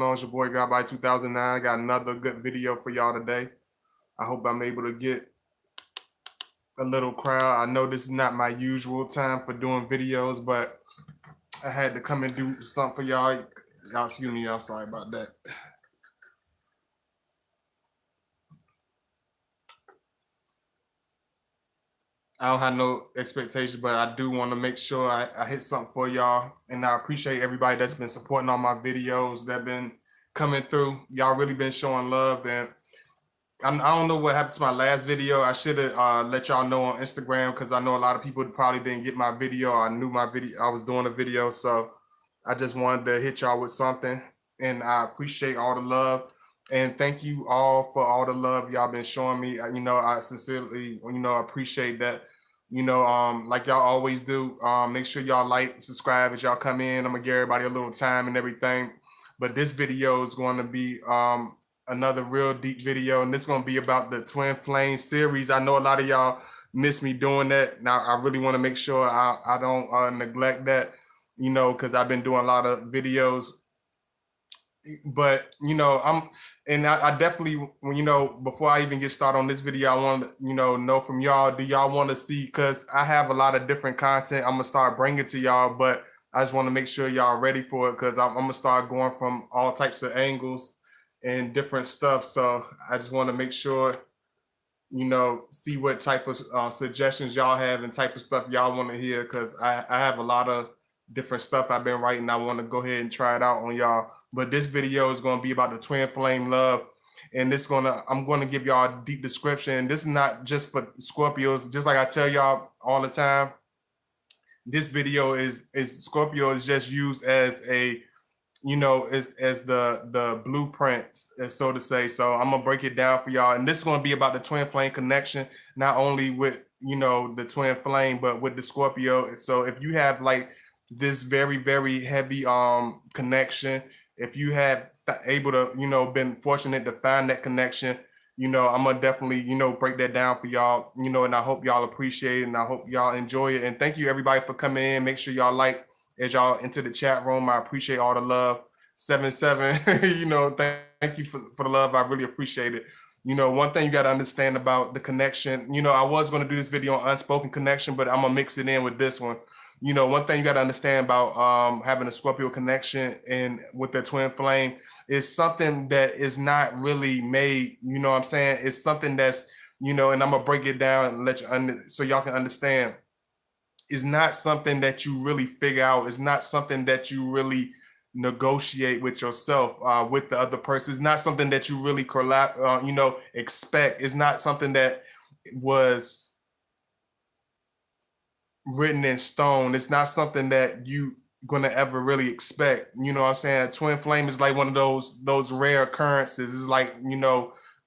on? It's your boy God by 2009. I got another good video for y'all today. I hope I'm able to get a little crowd. I know this is not my usual time for doing videos, but I had to come and do something for y'all. Y'all excuse me, y'all sorry about that. I don't have no expectations, but I do want to make sure I hit something for y'all. And I appreciate everybody that's been supporting all my videos that been coming through. Y'all really been showing love, and I don't know what happened to my last video. I should have let y'all know on Instagram, because I know a lot of people probably didn't get my video. I knew my video, I was doing a video, so I just wanted to hit y'all with something. And I appreciate all the love, and thank you all for all the love y'all been showing me. I sincerely, appreciate that. Like y'all always do. Make sure y'all like, subscribe as y'all come in. I'm gonna give everybody a little time and everything. But this video is going to be another real deep video, and this is going to be about the Twin Flame series. I know a lot of y'all miss me doing that. Now I really want to make sure I don't neglect that, because I've been doing a lot of videos. But I definitely, before I even get started on this video, I want to know from y'all, do y'all want to see, because I have a lot of different content I'm gonna start bringing to y'all, but I just want to make sure y'all ready for it, because I'm gonna start going from all types of angles and different stuff. So I just want to make sure, see what type of suggestions y'all have and type of stuff y'all want to hear, because I have a lot of different stuff I've been writing. I want to go ahead and try it out on y'all. But this video is going to be about the Twin Flame love, and I'm going to give y'all a deep description. This is not just for Scorpios. Just like I tell y'all all the time, this video is Scorpio is just used as a, as the blueprint, so to say. So I'm gonna break it down for y'all, and this is gonna be about the Twin Flame connection, not only with the Twin Flame, but with the Scorpio. So if you have like this very, very heavy connection, if you have able to been fortunate to find that connection, I'm gonna definitely break that down for y'all, and I hope y'all appreciate it, and I hope y'all enjoy it. And thank you everybody for coming in. Make sure y'all like as y'all into the chat room. I appreciate all the love. 77 thank you for the love. I really appreciate it. One thing you got to understand about the connection, I was going to do this video on unspoken connection, but I'm gonna mix it in with this one. One thing you got to understand about having a Scorpio connection and with the Twin Flame is something that is not really made. You know what I'm saying? It's something that's, and I'm gonna break it down and let you so y'all can understand. It's not something that you really figure out. It's not something that you really negotiate with yourself, with the other person. It's not something that you really expect. It's not something that was written in stone. It's not something that you gonna ever really expect. You know what I'm saying? A twin flame is like one of those rare occurrences. It's like,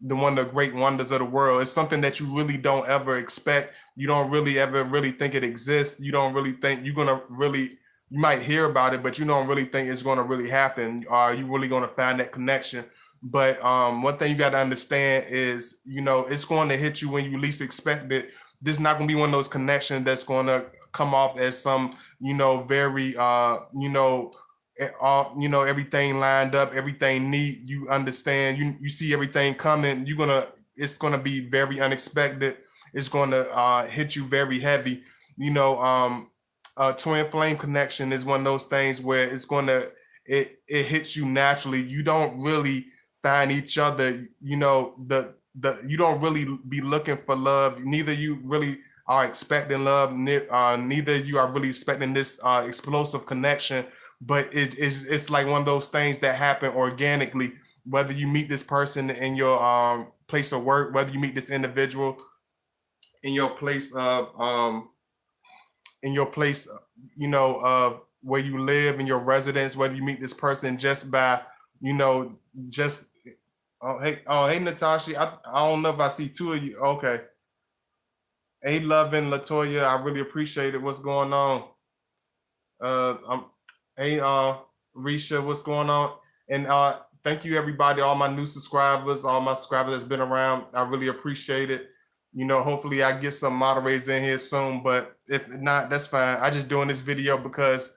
the one of the great wonders of the world. It's something that you really don't ever expect. You don't really ever really think it exists. You don't really think you're gonna really, you might hear about it, but you don't really think it's gonna really happen. Are you really gonna find that connection? But one thing you got to understand is, it's going to hit you when you least expect it. This is not going to be one of those connections that's going to come off as some, very, everything lined up, everything neat. You understand, you see everything coming. It's going to be very unexpected. It's going to hit you very heavy. A twin flame connection is one of those things where it hits you naturally. You don't really find each other, you don't really be looking for love. Neither you really are expecting love. Neither you are really expecting this explosive connection. But it's like one of those things that happen organically. Whether you meet this person in your place of work, whether you meet this individual in your place of of where you live, in your residence, whether you meet this person just by, just hey Natasha, I don't know if I see two of you. Okay. Hey Lovin, Latoya, I really appreciate it. What's going on? Hey Risha, what's going on? And thank you everybody, all my new subscribers, all my subscribers that's been around. I really appreciate it. Hopefully I get some moderators in here soon, but if not, that's fine. I just doing this video because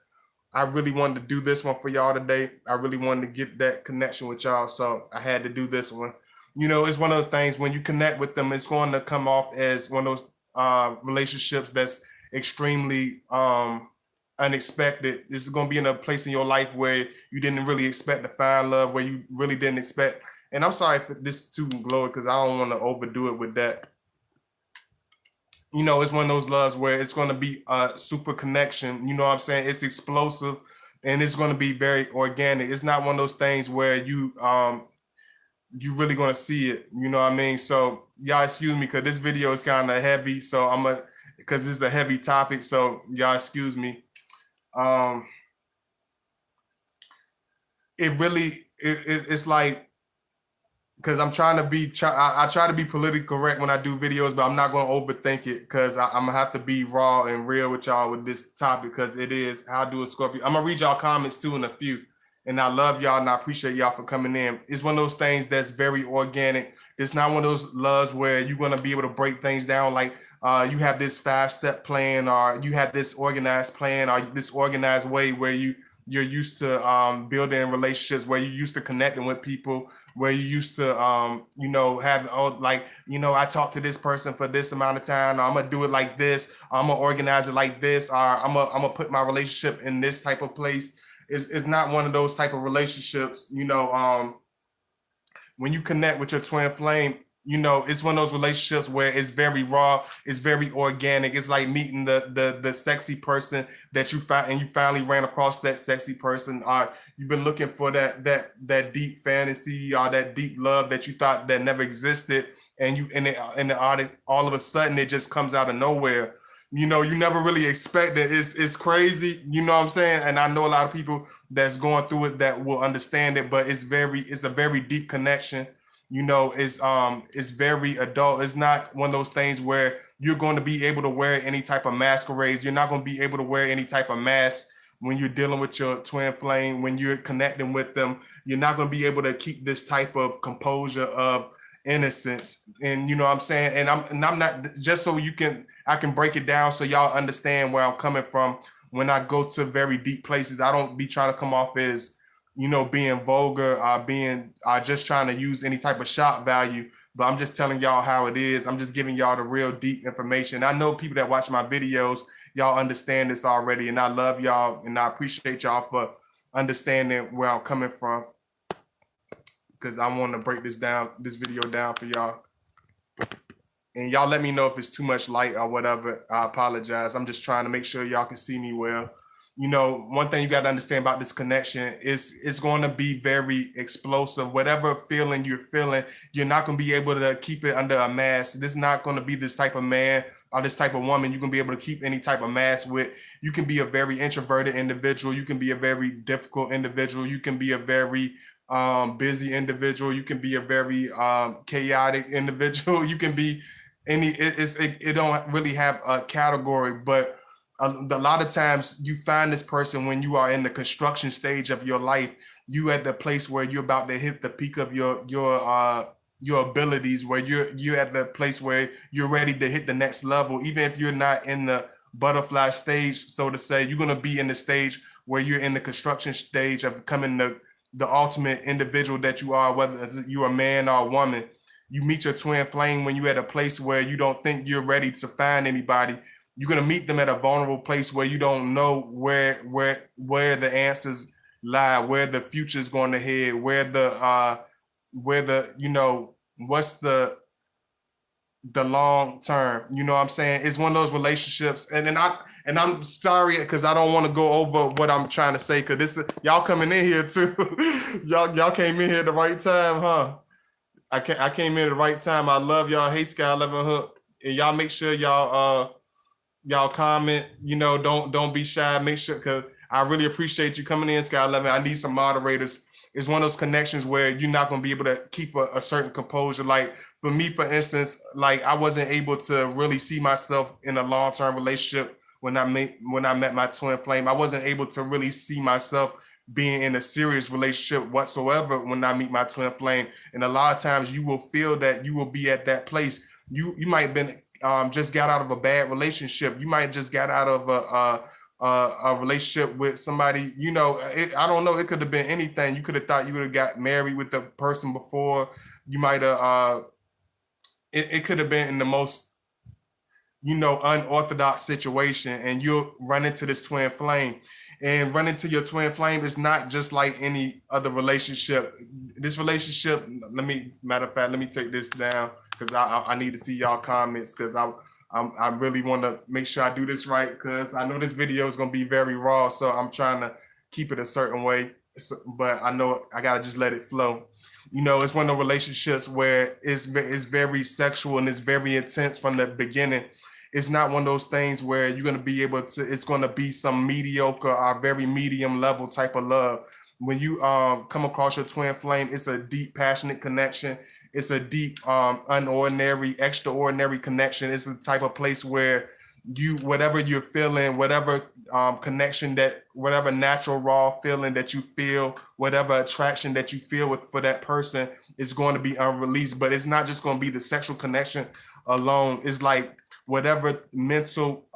I really wanted to do this one for y'all today. I really wanted to get that connection with y'all, so I had to do this one. You know, it's one of those things when you connect with them, it's going to come off as one of those relationships that's extremely unexpected. This is going to be in a place in your life where you didn't really expect to find love, where you really didn't expect. And I'm sorry if this is too glowy because I don't want to overdo it with that. You know, it's one of those loves where it's going to be a super connection. You know what I'm saying? It's explosive and it's going to be very organic. It's not one of those things where you really going to see it. You know what I mean? So y'all excuse me because this video is kind of heavy. So because this is a heavy topic. So y'all excuse me. It's like, because I'm trying to be, I try to be politically correct when I do videos, but I'm not going to overthink it because I'm going to have to be raw and real with y'all with this topic because it is how to do a Scorpio. I'm going to read y'all comments too in a few. And I love y'all and I appreciate y'all for coming in. It's one of those things that's very organic. It's not one of those loves where you're going to be able to break things down like you have this 5-step plan or you have this organized plan or this organized way where you're used to building relationships, where you're used to connecting with people, where you used to, you know, have like, you know, I talk to this person for this amount of time, or I'm gonna do it like this, or I'm gonna organize it like this, or I'm gonna put my relationship in this type of place. It's not one of those type of relationships, you know. When you connect with your twin flame, you know, it's one of those relationships where it's very raw, it's very organic. It's like meeting the sexy person that you found, and you finally ran across that sexy person. You've been looking for that deep fantasy or that deep love that you thought that never existed, and all of a sudden it just comes out of nowhere. You know, you never really expect it. It's crazy, you know what I'm saying? And I know a lot of people that's going through it that will understand it, but it's a very deep connection. You know, it's very adult. It's not one of those things where you're going to be able to wear any type of masquerades. You're not going to be able to wear any type of mask when you're dealing with your twin flame, when you're connecting with them. You're not going to be able to keep this type of composure of innocence. And you know what I'm saying? And I'm not, just so I can break it down so y'all understand where I'm coming from. When I go to very deep places, I don't be trying to come off as, you know, being vulgar, being just trying to use any type of shock value, but I'm just telling y'all how it is. I'm just giving y'all the real deep information. I know people that watch my videos, y'all understand this already, and I love y'all, and I appreciate y'all for understanding where I'm coming from, because I want to break this video down for y'all. And y'all let me know if it's too much light or whatever. I apologize. I'm just trying to make sure y'all can see me well. You know, one thing you got to understand about this connection is it's going to be very explosive. Whatever feeling you're feeling, you're not going to be able to keep it under a mask. This is not going to be this type of man or this type of woman you can be able to keep any type of mask with. You can be a very introverted individual. You can be a very difficult individual. You can be a very busy individual. You can be a very chaotic individual. You can be it don't really have a category, but a lot of times you find this person when you are in the construction stage of your life. You at the place where you're about to hit the peak of your abilities, where you're at the place where you're ready to hit the next level. Even if you're not in the butterfly stage, so to say, you're going to be in the stage where you're in the construction stage of becoming the ultimate individual that you are, whether you're a man or a woman. You meet your twin flame when you're at a place where you don't think you're ready to find anybody. You're gonna meet them at a vulnerable place where you don't know where the answers lie, where the future is going to head, where the you know, what's the long term. You know what I'm saying? It's one of those relationships, and I'm sorry because I don't want to go over what I'm trying to say, because this y'all coming in here too. y'all came in here at the right time, huh? I came in at the right time. I love y'all. Hey, Sky 11 Hook, and y'all make sure y'all comment. You know, don't be shy. Make sure, because I really appreciate you coming in, Sky 11. I need some moderators. It's one of those connections where you're not going to be able to keep a certain composure. Like for me, for instance, like I wasn't able to really see myself in a long-term relationship when I met my twin flame. I wasn't able to really see myself being in a serious relationship whatsoever when I meet my twin flame. And a lot of times you will feel that you will be at that place. You might have been just got out of a bad relationship. You might just got out of a relationship with somebody, you know, I don't know, it could have been anything. You could have thought you would have got married with the person before. You might have, it could have been in the most, you know, unorthodox situation, and you'll run into this twin flame. And run into your twin flame is not just like any other relationship. This relationship, matter of fact, let me take this down because I need to see y'all comments because I really want to make sure I do this right because I know this video is going to be very raw, so I'm trying to keep it a certain way. So, but I know I gotta just let it flow. You know, it's one of the relationships where it's very sexual and it's very intense from the beginning. It's not one of those things where you're gonna be able to. It's gonna be some mediocre or very medium level type of love. When you come across your twin flame, it's a deep, passionate connection. It's a deep, unordinary, extraordinary connection. It's the type of place where you, whatever you're feeling, whatever connection that, whatever natural raw feeling that you feel, whatever attraction that you feel with for that person is going to be unreleased. But it's not just going to be the sexual connection alone. It's like whatever mental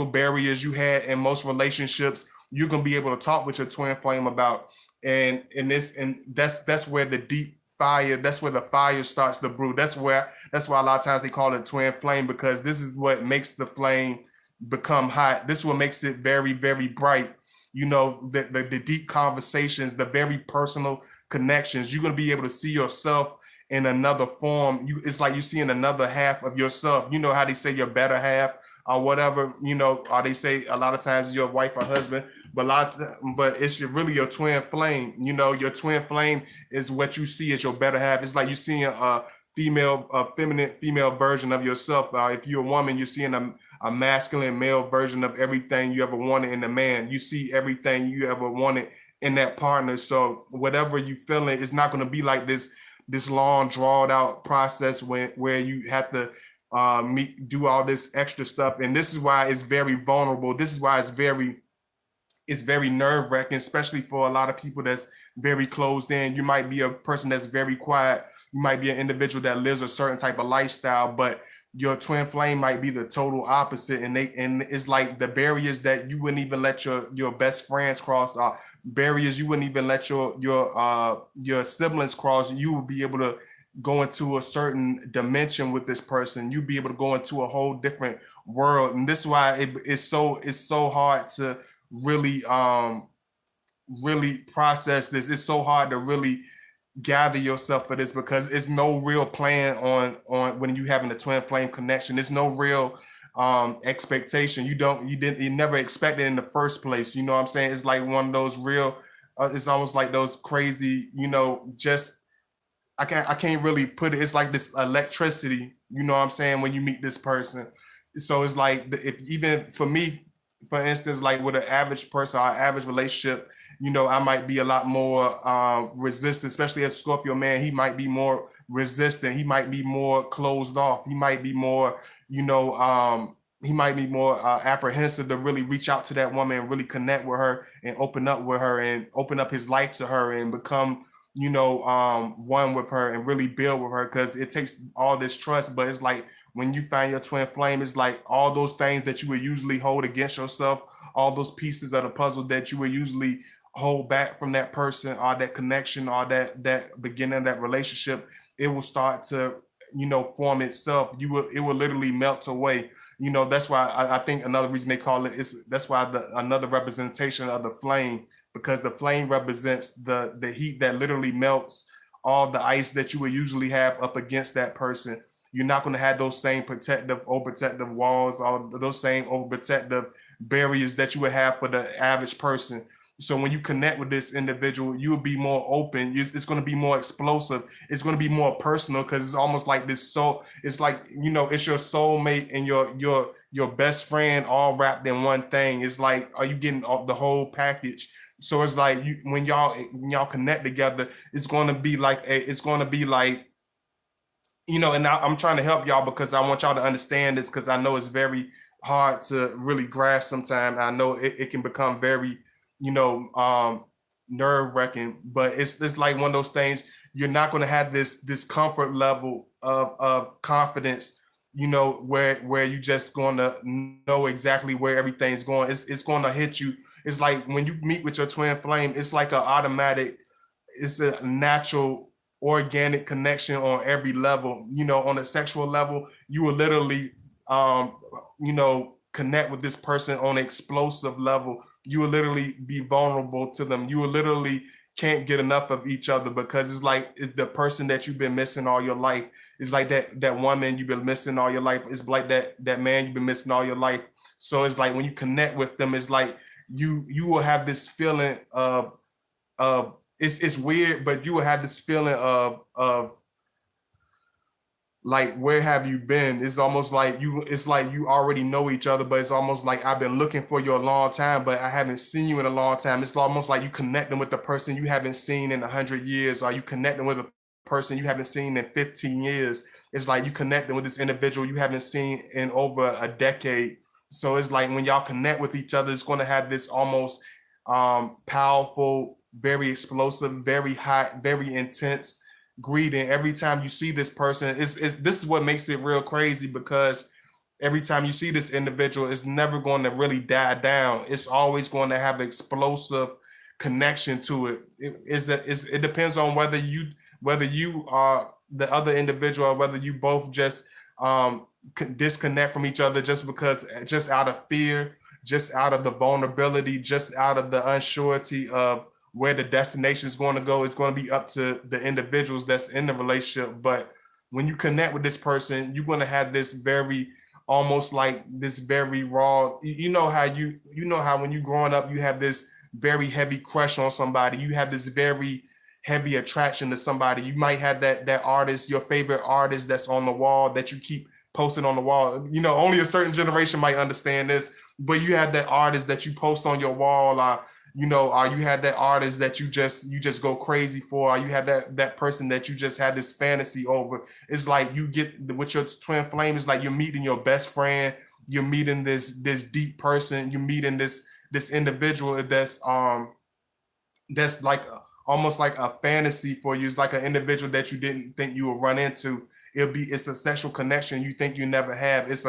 barriers you had in most relationships, you're gonna be able to talk with your twin flame about. And that's where the deep fire, that's where the fire starts to brew. That's why a lot of times they call it twin flame, because this is what makes the flame become hot. This is what makes it very, very bright. You know, the deep conversations, the very personal connections. You're gonna be able to see yourself in another form. It's like you see in another half of yourself. You know how they say your better half or whatever, you know, or they say a lot of times your wife or husband, but but it's really your twin flame. You know, your twin flame is what you see as your better half. It's like you're seeing a feminine female version of yourself. If you're a woman, you're seeing a masculine male version of everything you ever wanted in a man. You see everything you ever wanted in that partner. So whatever you feeling, it's not going to be like this long drawn out process where you have to do all this extra stuff. And this is why it's very vulnerable. This is why it's very nerve wracking, especially for a lot of people that's very closed in. You might be a person that's very quiet. You might be an individual that lives a certain type of lifestyle, but your twin flame might be the total opposite. And it's like the barriers that you wouldn't even let your best friends cross, barriers you wouldn't even let your siblings cross. You would be able to go into a certain dimension with this person. You'd be able to go into a whole different world. And this is why it's so hard to really really process this. It's so hard to really gather yourself for this, because it's no real plan on when you having a twin flame connection. There's no real expectation. You never expected in the first place. You know what I'm saying? It's like one of those real it's almost like those crazy, you know, just I can't really put it. It's like this electricity, you know what I'm saying, when you meet this person. So it's like if even for me, for instance, like with an average person or average relationship, you know, I might be a lot more resistant, especially as a Scorpio man. He might be more resistant. He might be more closed off. He might be more, you know, apprehensive to really reach out to that woman and really connect with her and open up with her and open up his life to her and become, you know, one with her and really build with her, because it takes all this trust. But it's like when you find your twin flame, it's like all those things that you would usually hold against yourself, all those pieces of the puzzle that you would usually hold back from that person or that connection or that beginning of that relationship, it will start to, you know, form itself. It will literally melt away. You know, that's why I think another reason they call it is that's why another representation of the flame, because the flame represents the heat that literally melts all the ice that you would usually have up against that person. You're not going to have those same overprotective walls, or those same overprotective barriers that you would have for the average person. So when you connect with this individual, you will be more open. It's going to be more explosive. It's going to be more personal, because it's almost like this soul. It's like, you know, it's your soulmate and your best friend all wrapped in one thing. It's like, are you getting the whole package? So it's like when y'all connect together, it's going to be like you know, and I'm trying to help y'all because I want y'all to understand this, because I know it's very hard to really grasp sometimes. I know it can become very, you know, nerve wracking, but it's like one of those things. You're not going to have this comfort level of confidence you know, where you just gonna know exactly where everything's going. It's gonna hit you. It's like when you meet with your twin flame, it's like an automatic, it's a natural organic connection on every level. You know, on a sexual level, you will literally you know, connect with this person on an explosive level. You will literally be vulnerable to them. You will literally can't get enough of each other because it's like it's the person that you've been missing all your life. It's like that woman you've been missing all your life. It's like that man you've been missing all your life. So it's like when you connect with them, it's like you will have this feeling of it's weird, but you will have this feeling of like, where have you been? It's almost like it's like you already know each other, but it's almost like I've been looking for you a long time, but I haven't seen you in a long time. It's almost like you connecting with the person you haven't seen in 100 years, or you connecting with a person you haven't seen in 15 years. It's like you connecting with this individual you haven't seen in over a decade. So it's like when y'all connect with each other, it's going to have this almost powerful, very explosive, very hot, very intense greeting every time you see this person. This is what makes it real crazy, because every time you see this individual, it's never going to really die down. It's always going to have explosive connection to it. It depends on whether you are the other individual, or whether you both just disconnect from each other just out of fear, just out of the vulnerability, just out of the unsurety of where the destination is going to go. It's going to be up to the individuals that's in the relationship. But when you connect with this person, you're going to have this very, almost like this very raw, you know how when you growing up, you have this very heavy crush on somebody. You have this very heavy attraction to somebody. You might have that artist, your favorite artist that's on the wall that you keep posting on the wall. You know, only a certain generation might understand this, but you have that artist that you post on your wall. You know, you had that artist that you just go crazy for, or you had that person that you just had this fantasy over. It's like you get with your twin flame, it's like you're meeting your best friend, you're meeting this deep person, you're meeting this individual that's like almost like a fantasy for you. It's like an individual that you didn't think you would run into. It's a sexual connection you think you never have. It's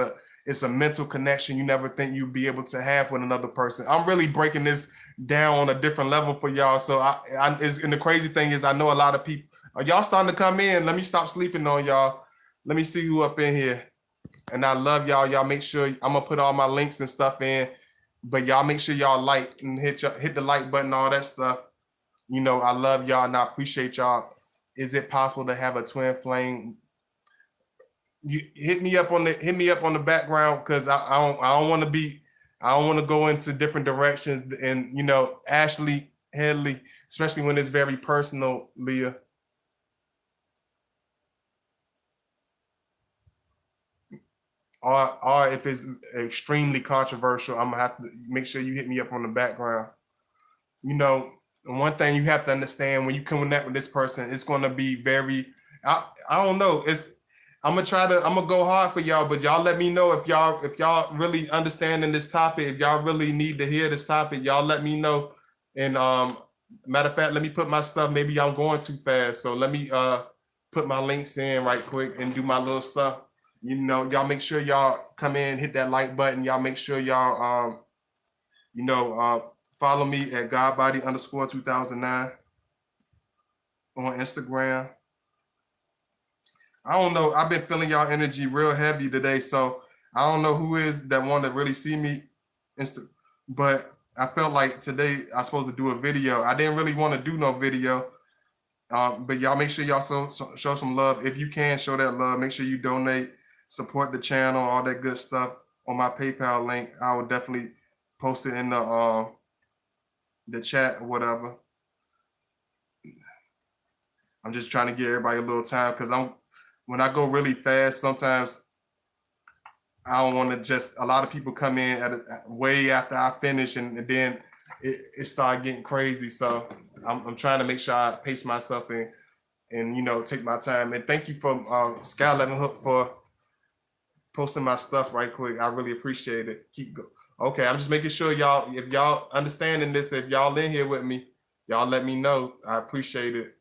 a mental connection you never think you'd be able to have with another person. I'm really breaking this down on a different level for y'all. So and the crazy thing is, I know a lot of people. Are y'all starting to come in? Let me stop sleeping on y'all. Let me see who up in here. And I love y'all. Y'all make sure I'm gonna put all my links and stuff in, but y'all make sure y'all like and hit the like button, all that stuff. You know, I love y'all and I appreciate y'all. Is it possible to have a twin flame? You hit me up on the background, because I don't want to be, I don't want to go into different directions. And you know, Ashley Headley, especially when it's very personal, Leah. Or if it's extremely controversial, I'm gonna have to make sure you hit me up on the background. You know, one thing you have to understand, when you connect with this person, it's gonna be very, I don't know. I'm gonna go hard for y'all, but y'all let me know if y'all really understanding this topic, if y'all really need to hear this topic, y'all let me know. And matter of fact, let me put my stuff. Maybe I'm going too fast, so let me put my links in right quick and do my little stuff. You know, y'all make sure y'all come in, hit that like button. Y'all make sure y'all you know, follow me at godbody_2009 on Instagram. I don't know. I've been feeling y'all energy real heavy today, so I don't know who is that want to really see me. But I felt like today I was supposed to do a video. I didn't really want to do no video, but y'all make sure y'all show some love. If you can show that love, make sure you donate, support the channel, all that good stuff on my PayPal link. I will definitely post it in the chat or whatever. I'm just trying to give everybody a little time, because when I go really fast, sometimes I don't want to just, a lot of people come in way after I finish, and then it start getting crazy. So I'm trying to make sure I pace myself in and, you know, take my time. And thank you for Sky 11 Hook for posting my stuff right quick. I really appreciate it. Keep going. Okay, I'm just making sure y'all, if y'all understanding this, if y'all in here with me, y'all let me know. I appreciate it.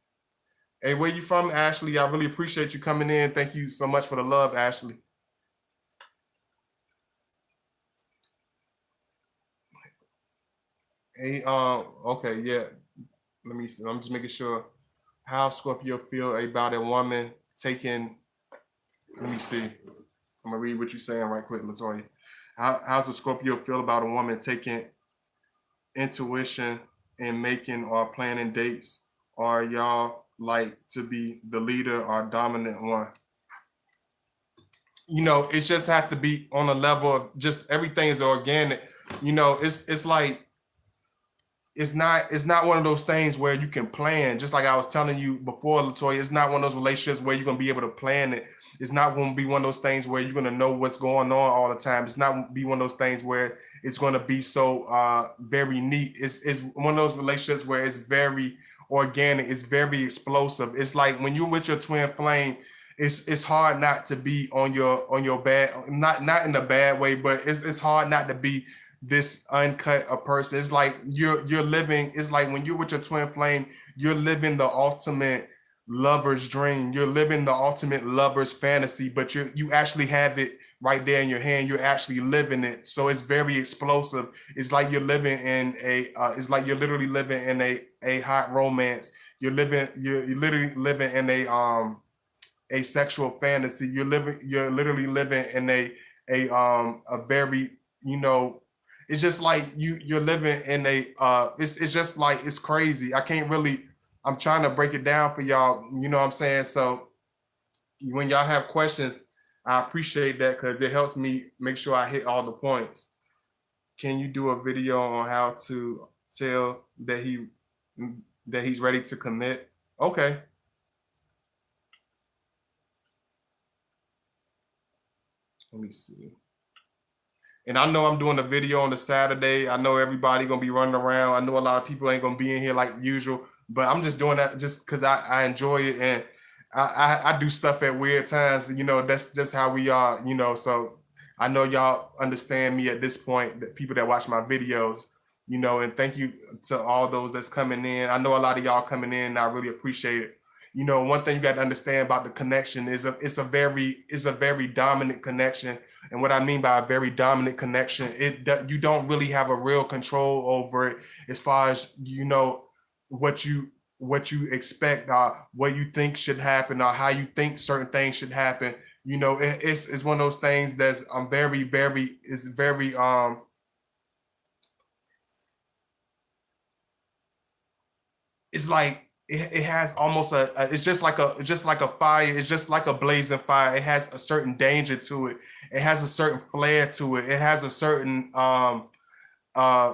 Hey, where you from, Ashley? I really appreciate you coming in. Thank you so much for the love, Ashley. Hey, okay, yeah. Let me see. I'm just making sure how Scorpio feel about a woman taking. Let me see. I'm gonna read what you're saying right quick, Latoya. How's the Scorpio feel about a woman taking intuition and making or planning dates? Or y'all like to be the leader or dominant one? It just have to be on a level of just everything is organic. It's like it's not one of those things where you can plan. Just like I was telling you before, Latoya, it's not one of those relationships where you're gonna be able to plan it. It's not gonna be one of those things where you're gonna know what's going on all the time. It's not be one of those things where it's gonna be so very neat. It's one of those relationships where it's very organic. It's very explosive. It's like when you're with your twin flame. It's hard not to be on your bad, not in a bad way, but it's hard not to be this uncut a person. It's like you're living. It's like when you're with your twin flame, you're living the ultimate lover's dream. You're living the ultimate lover's fantasy, but you actually have it right there in your hand. You're actually living it. So it's very explosive. It's like you're living in a. It's like you're literally living in a hot romance. You're literally living in a sexual fantasy. You're literally living in a very, you know, it's just like you're living in a it's just like it's crazy. I can't really, I'm trying to break it down for y'all, you know what I'm saying? So when y'all have questions, I appreciate that because it helps me make sure I hit all the points. Can you do a video on how to tell that he's ready to commit? Okay. Let me see. And I know I'm doing a video on the Saturday. I know everybody gonna be running around. I know a lot of people ain't gonna be in here like usual, but I'm just doing that just because I enjoy it and I do stuff at weird times. That's just how we are. So I know y'all understand me at this point. That people that watch my videos, and thank you to all those that's coming in. I know a lot of y'all coming in. And I really appreciate it. One thing you got to understand about the connection is it's a very dominant connection. And what I mean by a very dominant connection, you don't really have a real control over it as far as what you expect, what you think should happen, or how you think certain things should happen. It's one of those things that's very very is very it's like it has almost it's just like a fire. It's just like a blazing fire. It has a certain danger to it. It has a certain flair to it. It has a certain uh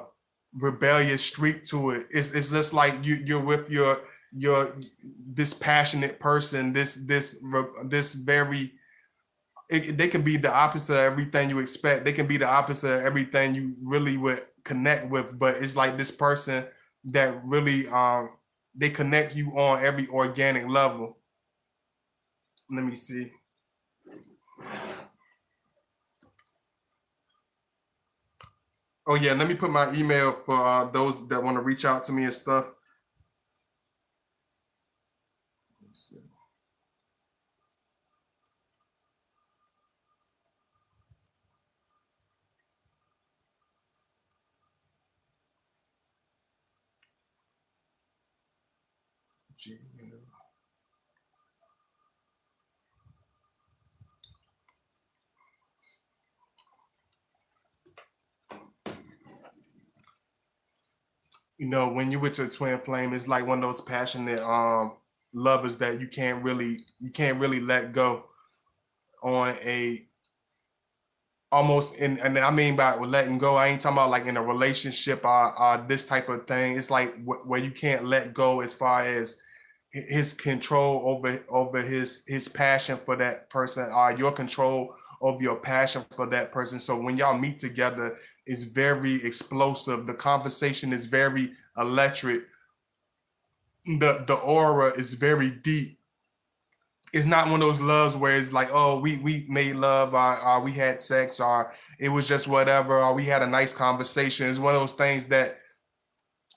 rebellious streak to it. It's just like you're with your this passionate person, this very they can be the opposite of everything you expect. They can be the opposite of everything you really would connect with. But it's like this person that really they connect you on every organic level. Let me see. Oh yeah, let me put my email for those that want to reach out to me and stuff. Let's see. Gmail. When you with your twin flame, it's like one of those passionate lovers that you can't really let go on a almost and I mean by letting go, I ain't talking about like in a relationship or this type of thing. It's like where you can't let go as far as his control over his passion for that person, or your control over your passion for that person. So when y'all meet together, it's very explosive. The conversation is very electric. The aura is very deep. It's not one of those loves where it's like, oh, we made love, or we had sex, or it was just whatever, or we had a nice conversation. It's one of those things that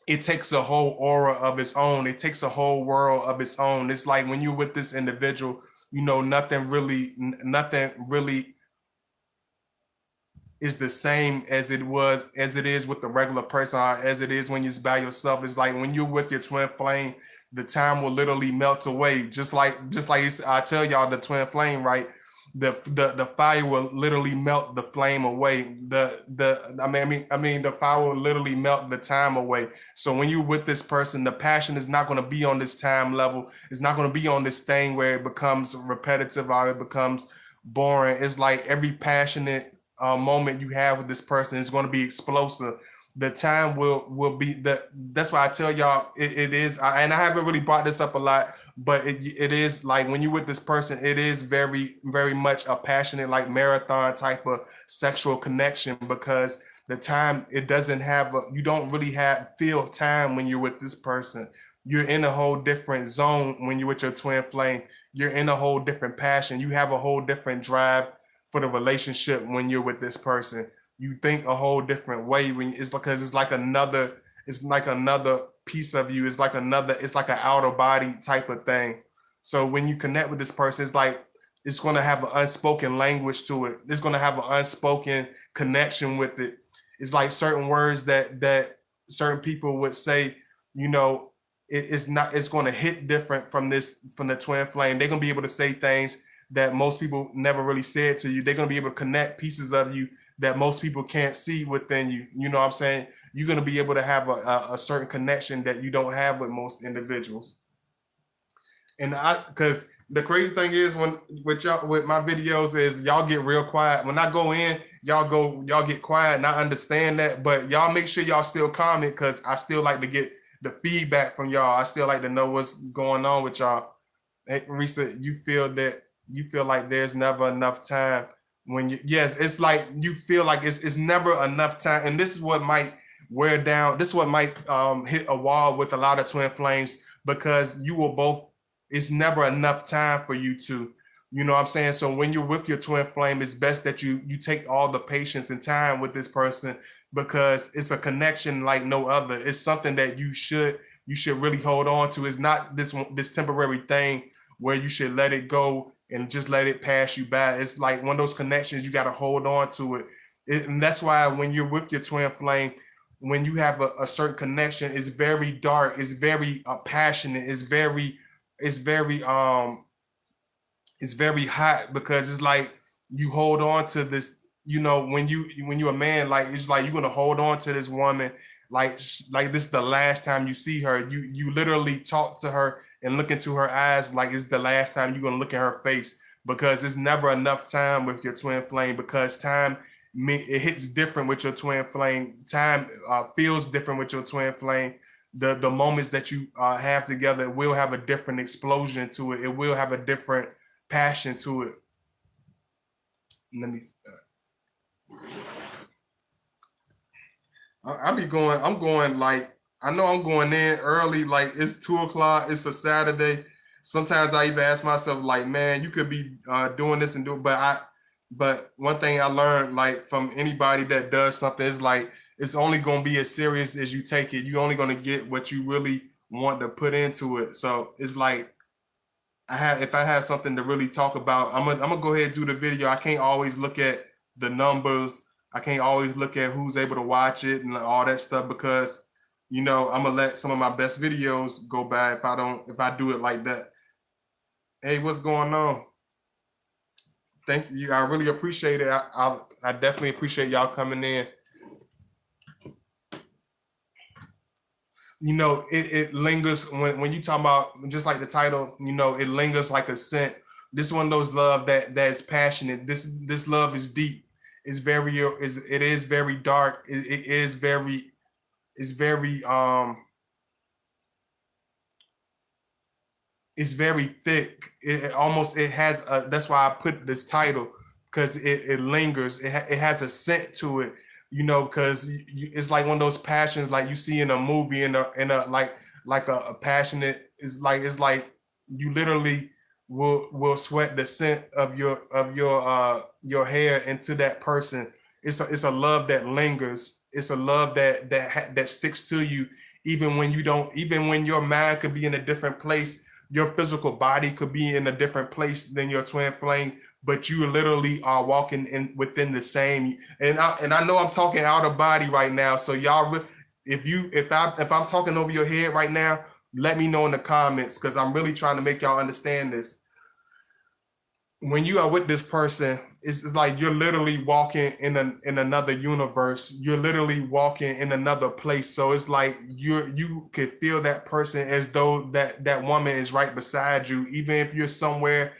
it takes a whole aura of its own. It takes a whole world of its own. It's like when you're with this individual, nothing really is the same as it is with the regular person, or as it is when you're by yourself. It's like when you're with your twin flame, the time will literally melt away. Just like I tell y'all, the twin flame, right? The fire will literally melt the flame away. I mean the fire will literally melt the time away. So when you're with this person, the passion is not going to be on this time level. It's not going to be on this thing where it becomes repetitive or it becomes boring. It's like every passionate moment you have with this person is going to be explosive. The time will be that. That's why I tell y'all it is. And I haven't really brought this up a lot, but it is like when you're with this person, it is very very much a passionate, like marathon type of sexual connection, because the time, it doesn't have you don't really have feel time when you're with this person. You're in a whole different zone when you're with your twin flame. You're in a whole different passion. You have a whole different drive for the relationship when you're with this person. You think a whole different way when it's because it's like another piece of you. It's like an outer body type of thing. So when you connect with this person, it's like it's going to have an unspoken language to it. It's going to have an unspoken connection with it. It's like certain words that certain people would say, you know, it's going to hit different from the twin flame. They're going to be able to say things that most people never really said to you. They're going to be able to connect pieces of you that most people can't see within you. You know what I'm saying? You're going to be able to have a certain connection that you don't have with most individuals. And because the crazy thing is, when with y'all with my videos, is y'all get real quiet. When I go in, y'all get quiet, and I understand that. But y'all make sure y'all still comment, because I still like to get the feedback from y'all. I still like to know what's going on with y'all. Hey, Risa, you feel like there's never enough time when you, yes, it's like you feel like it's never enough time, and this is what might wear down. This is what might hit a wall with a lot of twin flames, because you will both. It's never enough time for you to, you know what I'm saying? So when you're with your twin flame, it's best that you take all the patience and time with this person, because it's a connection like no other. It's something that you should really hold on to. It's not this temporary thing where you should let it go and just let it pass you by. It's like one of those connections, you got to hold on to it. And that's why when you're with your twin flame, when you have a certain connection, it's very dark, it's very passionate, it's very it's very hot, because it's like you hold on to this, you know, when you're a man, like it's like you're gonna hold on to this woman like this is the last time you see her. You literally talk to her and look into her eyes like it's the last time you're gonna look at her face, because it's never enough time with your twin flame, because time, it hits different with your twin flame. Time feels different with your twin flame. The moments that you have together will have a different explosion to it. It will have a different passion to it. Let me. I be going. I'm going like I know I'm going in early. Like it's 2 o'clock. It's a Saturday. Sometimes I even ask myself, like, man, you could be doing this and doing. But one thing I learned, like from anybody that does something, is like it's only going to be as serious as you take it. You're only going to get what you really want to put into it. So it's like if I have something to really talk about, I'm gonna go ahead and do the video. I can't always look at the numbers. I can't always look at who's able to watch it and all that stuff, because you know I'm gonna let some of my best videos go by if I do it like that. Hey, what's going on? Thank you. I really appreciate it. I definitely appreciate y'all coming in. You know, it lingers when you talk about, just like the title, you know, it lingers like a scent. This is one of those love that's passionate. This love is deep. It is very dark. It is very it's very it's very thick. It has that's why I put this title, because it lingers. It has a scent to it, you know, because it's like one of those passions like you see in a movie, in a like a passionate. It's like you literally will sweat the scent of your hair into that person. It's a love that lingers. It's a love that sticks to you, even when you don't, even when your mind could be in a different place. your physical body could be in a different place than your twin flame, but you literally are walking in within the same. And I know I'm talking out of body right now, so y'all, if I'm talking over your head right now, let me know in the comments, because I'm really trying to make y'all understand this. When you are with this person, it's like you're literally walking in another universe. You're literally walking in another place. So it's like you could feel that person as though that woman is right beside you, even if you're somewhere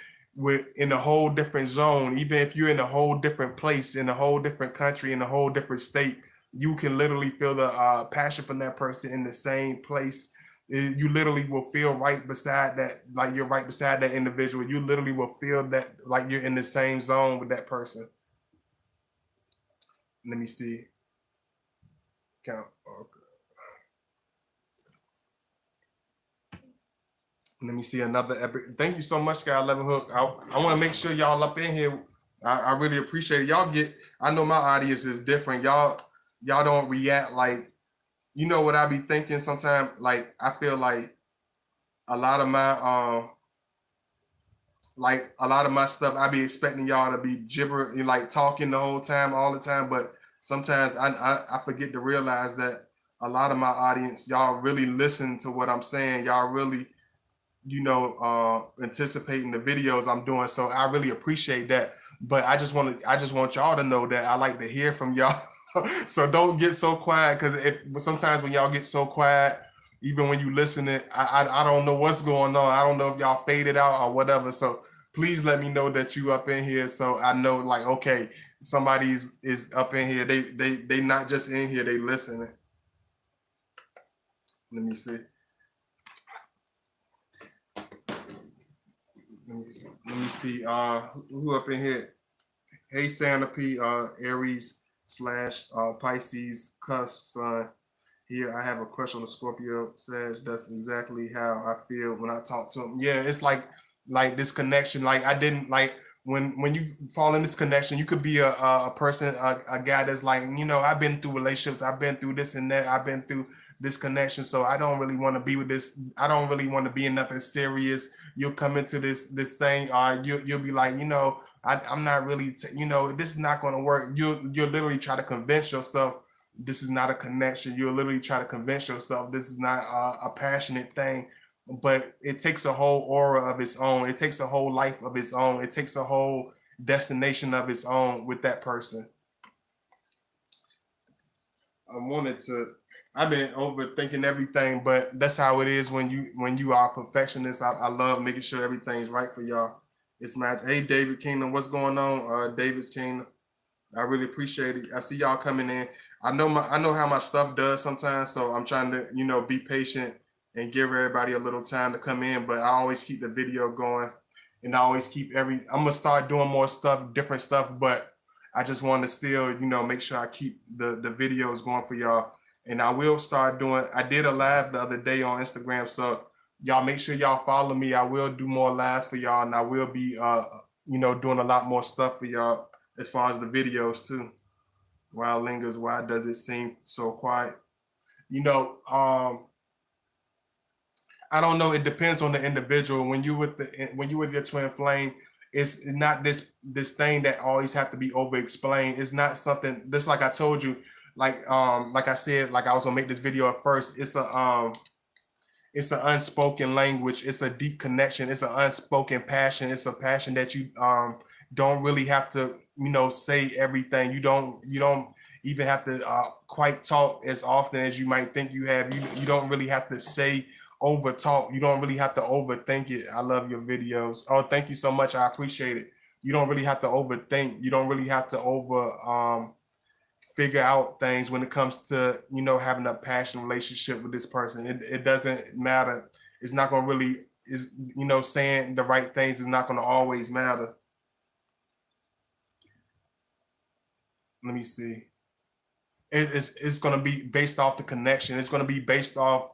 in a whole different zone, even if you're in a whole different place, in a whole different country, in a whole different state. You can literally feel the passion from that person in the same place. You literally will feel right beside that, like you're right beside that individual. You literally will feel that like you're in the same zone with that person. Let me see. Count. Okay. Let me see another epic. Thank you so much, guy. 11 Hook. I want to make sure y'all up in here. I really appreciate it. Y'all get. I know my audience is different. Y'all don't react like, you know what I be thinking sometimes. Like I feel a lot of my a lot of my stuff, I be expecting y'all to be gibber, like talking the whole time, all the time. But sometimes I forget to realize that a lot of my audience, y'all really listen to what I'm saying. Y'all really, anticipating the videos I'm doing. So I really appreciate that. But I just want y'all to know that I like to hear from y'all. So don't get so quiet, because if sometimes when y'all get so quiet, even when you listen it, I don't know what's going on. I don't know if y'all faded out or whatever. So please let me know that you up in here, so I know, like, okay, somebody's is up in here. They not just in here, they listening. Let me see. Let me see. Who up in here? Hey, Santa P. Aries slash Pisces cuss son. Here, I have a crush on the Scorpio. Says that's exactly how I feel when I talk to him. Yeah, it's like this connection. Like I didn't like when you fall in this connection. You could be a person, a guy that's like, I've been through relationships. I've been through this and that. I've been through this connection. So I don't really want to be with this. I don't really want to be in nothing serious. You'll come into this thing. You'll be like, I'm not really. This is not going to work. You'll literally try to convince yourself this is not a connection. You'll literally try to convince yourself this is not a passionate thing, but it takes a whole aura of its own. It takes a whole life of its own. It takes a whole destination of its own with that person. I've been overthinking everything, but that's how it is when you are a perfectionist. I love making sure everything's right for y'all. It's magic. Hey, David Kingdom, what's going on? David's Kingdom. I really appreciate it. I see y'all coming in. I know how my stuff does sometimes, so I'm trying to, be patient and give everybody a little time to come in, but I always keep the video going, and I always keep I'm gonna start doing more stuff, different stuff, but I just want to still, make sure I keep the videos going for y'all. And I will start doing, I did a live the other day on Instagram, so y'all make sure y'all follow me. I will do more lives for y'all, and I will be doing a lot more stuff for y'all as far as the videos too. Wow, Lingers, why does it seem so quiet? I don't know. It depends on the individual. When you with your twin flame, it's not this thing that always have to be over explained. It's not something. Just like I told you, like I said, like I was gonna make this video at first. It's an unspoken language. It's a deep connection. It's an unspoken passion. It's a passion that you don't really have to, say everything. You don't even have to quite talk as often as you might think you have. You don't really have to say over talk. You don't really have to overthink it. I love your videos. Oh, thank you so much. I appreciate it. You don't really have to overthink. You don't really have to over figure out things when it comes to, having a passion relationship with this person. It doesn't matter. It's not going to really, is saying the right things is not going to always matter. Let me see. It's going to be based off the connection. It's going to be based off,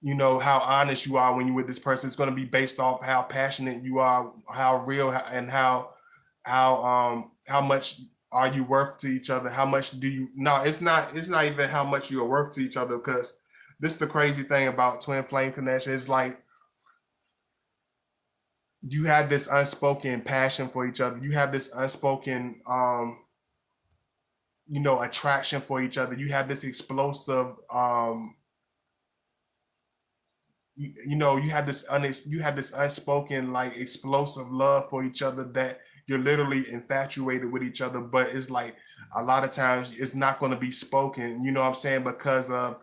how honest you are when you're with this person. It's going to be based off how passionate you are, how real, and how much are you worth to each other. How much do you? No, it's not even how much you are worth to each other, because this is the crazy thing about twin flame connection. It's like you have this unspoken passion for each other. You have this unspoken attraction for each other. You have this explosive you have this unspoken like explosive love for each other that you're literally infatuated with each other, but it's like a lot of times it's not going to be spoken, you know what I'm saying, because of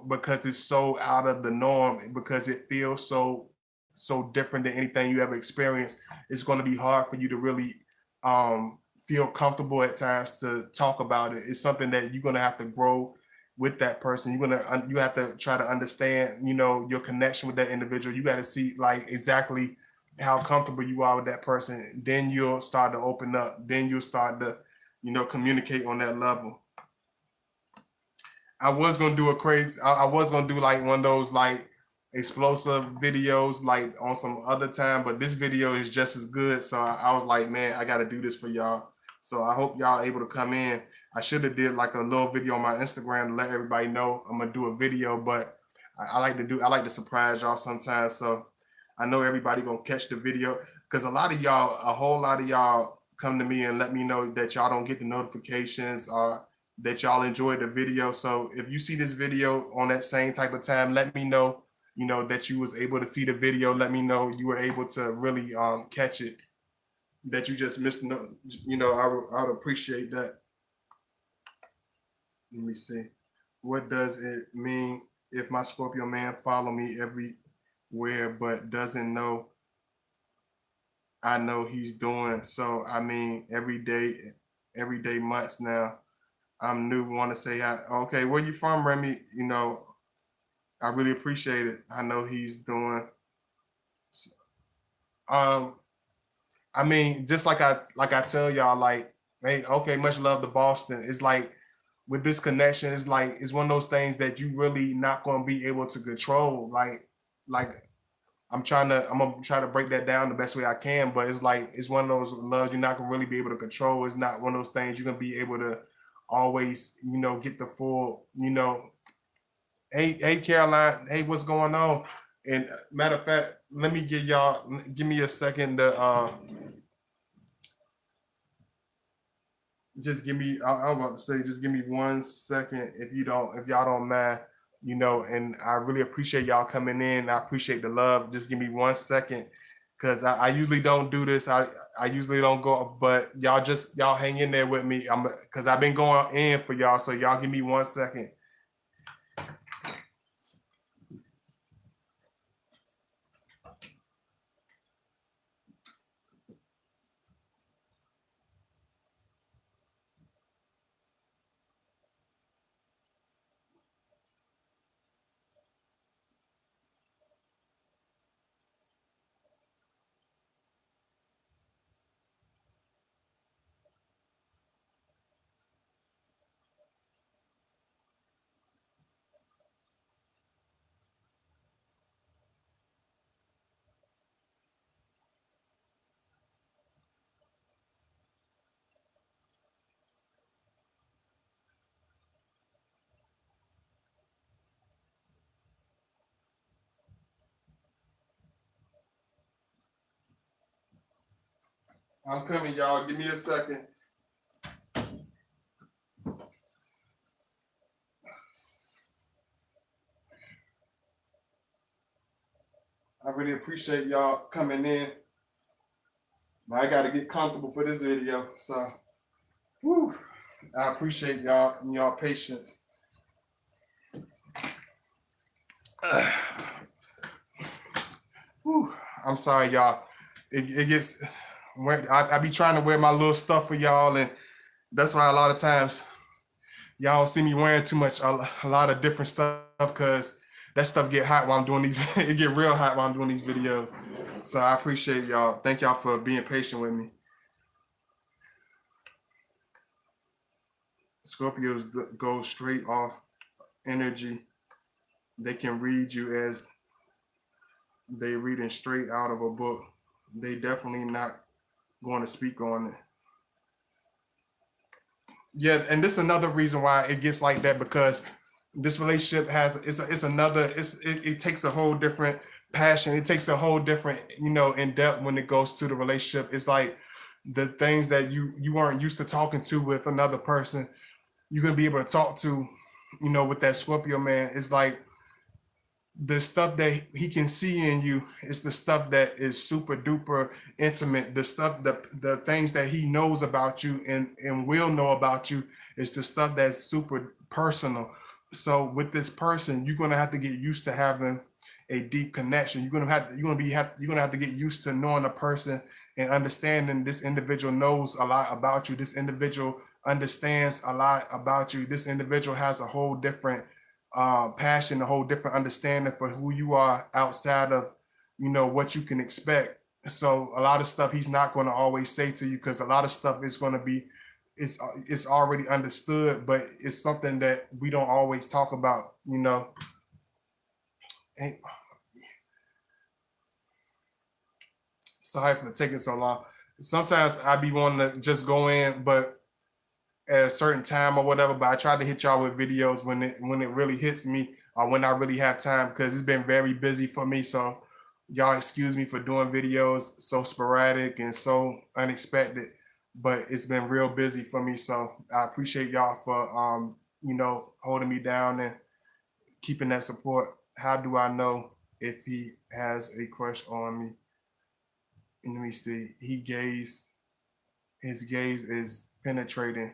because it's so out of the norm, because it feels so different than anything you ever experienced. It's going to be hard for you to really feel comfortable at times to talk about it. It's something that you're going to have to grow with that person. You have to try to understand, your connection with that individual. You got to see like exactly how comfortable you are with that person. Then you'll start to open up. Then you'll start to, communicate on that level. I was gonna do a crazy. I was gonna do like one of those like explosive videos like on some other time, but this video is just as good. So I was like, man, I got to do this for y'all. So I hope y'all able to come in. I should have did like a little video on my Instagram to let everybody know I'm gonna do a video, but I like to surprise y'all sometimes. So I know everybody gonna catch the video because a whole lot of y'all come to me and let me know that y'all don't get the notifications or that y'all enjoyed the video. So if you see this video on that same type of time, let me know, that you was able to see the video. Let me know you were able to really catch it, that you just missed. I would appreciate that. Let me see. What does it mean if my Scorpio man follow me everywhere but doesn't know I know he's doing? So I mean, every day, months now. I'm new. Want to say hi. Okay, where you from, Remy? I really appreciate it. I know he's doing. Um, I mean, just like I tell y'all, like, hey, okay, much love to Boston. It's like with this connection, it's like it's one of those things that you really not gonna be able to control. Like I'm gonna try to break that down the best way I can, but it's like it's one of those loves you're not gonna really be able to control. It's not one of those things you're gonna be able to always, get the full, hey Caroline, hey, what's going on? And matter of fact, let me give me a second to just give me I'm about to say just give me 1 second if y'all don't mind, and I really appreciate y'all coming in. I appreciate the love. Just give me 1 second because I usually don't do this. I usually don't go, but y'all hang in there with me. I'm because I've been going in for y'all, so y'all give me 1 second. I'm coming, y'all. Give me a second. I really appreciate y'all coming in. But I got to get comfortable for this video. So, whew, I appreciate y'all and y'all patience. Whew, I'm sorry, y'all. It gets, I be trying to wear my little stuff for y'all, and that's why a lot of times y'all don't see me wearing too much, a lot of different stuff, because that stuff get hot while I'm doing these, it get real hot while I'm doing these videos. So I appreciate y'all. Thank y'all for being patient with me. Scorpios go straight off energy. They can read you as they reading straight out of a book. They definitely not going to speak on it. Yeah, and this is another reason why it gets like that, because this relationship has it takes a whole different passion. It takes a whole different, in depth when it goes to the relationship. It's like the things that you weren't used to talking to with another person, you're gonna be able to talk to, with that Scorpio man. It's like the stuff that he can see in you is the stuff that is super duper intimate. The stuff, the things that he knows about you and will know about you is the stuff that's super personal. So with this person, you're gonna have to get used to having a deep connection. You're gonna have to get used to knowing a person and understanding this individual knows a lot about you. This individual understands a lot about you. This individual has a whole different passion, a whole different understanding for who you are outside of, what you can expect. So a lot of stuff he's not going to always say to you because a lot of stuff is going to be, it's already understood, but it's something that we don't always talk about. And sorry for taking so long. Sometimes I be wanting to just go in, but at a certain time or whatever. But I try to hit y'all with videos when it really hits me or when I really have time because it's been very busy for me. So y'all excuse me for doing videos so sporadic and so unexpected, but it's been real busy for me. So I appreciate y'all for holding me down and keeping that support. How do I know if he has a crush on me? Let me see. His gaze is penetrating.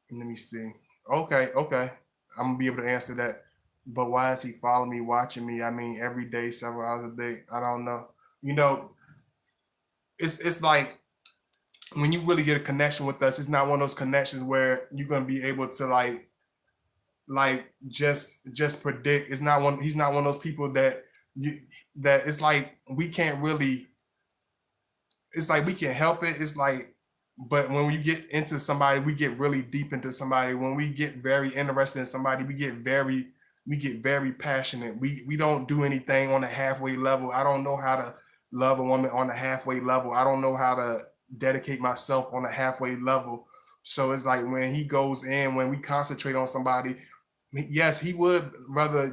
Let me see. Okay, okay. I'm gonna be able to answer that. But why is he following me, watching me? I mean, every day, several hours a day. I don't know. You know, it's like when you really get a connection with us, it's not one of those connections where you're gonna be able to just predict. It's not one. He's not one of those people you that it's like we can't really. It's like we can help it. It's like, but when we get into somebody, we get really deep into somebody. When we get very interested in somebody, we get very passionate. We don't do anything on a halfway level. I don't know how to love a woman on a halfway level. I don't know how to dedicate myself on a halfway level. So it's like when he goes in, when we concentrate on somebody, yes, he would rather,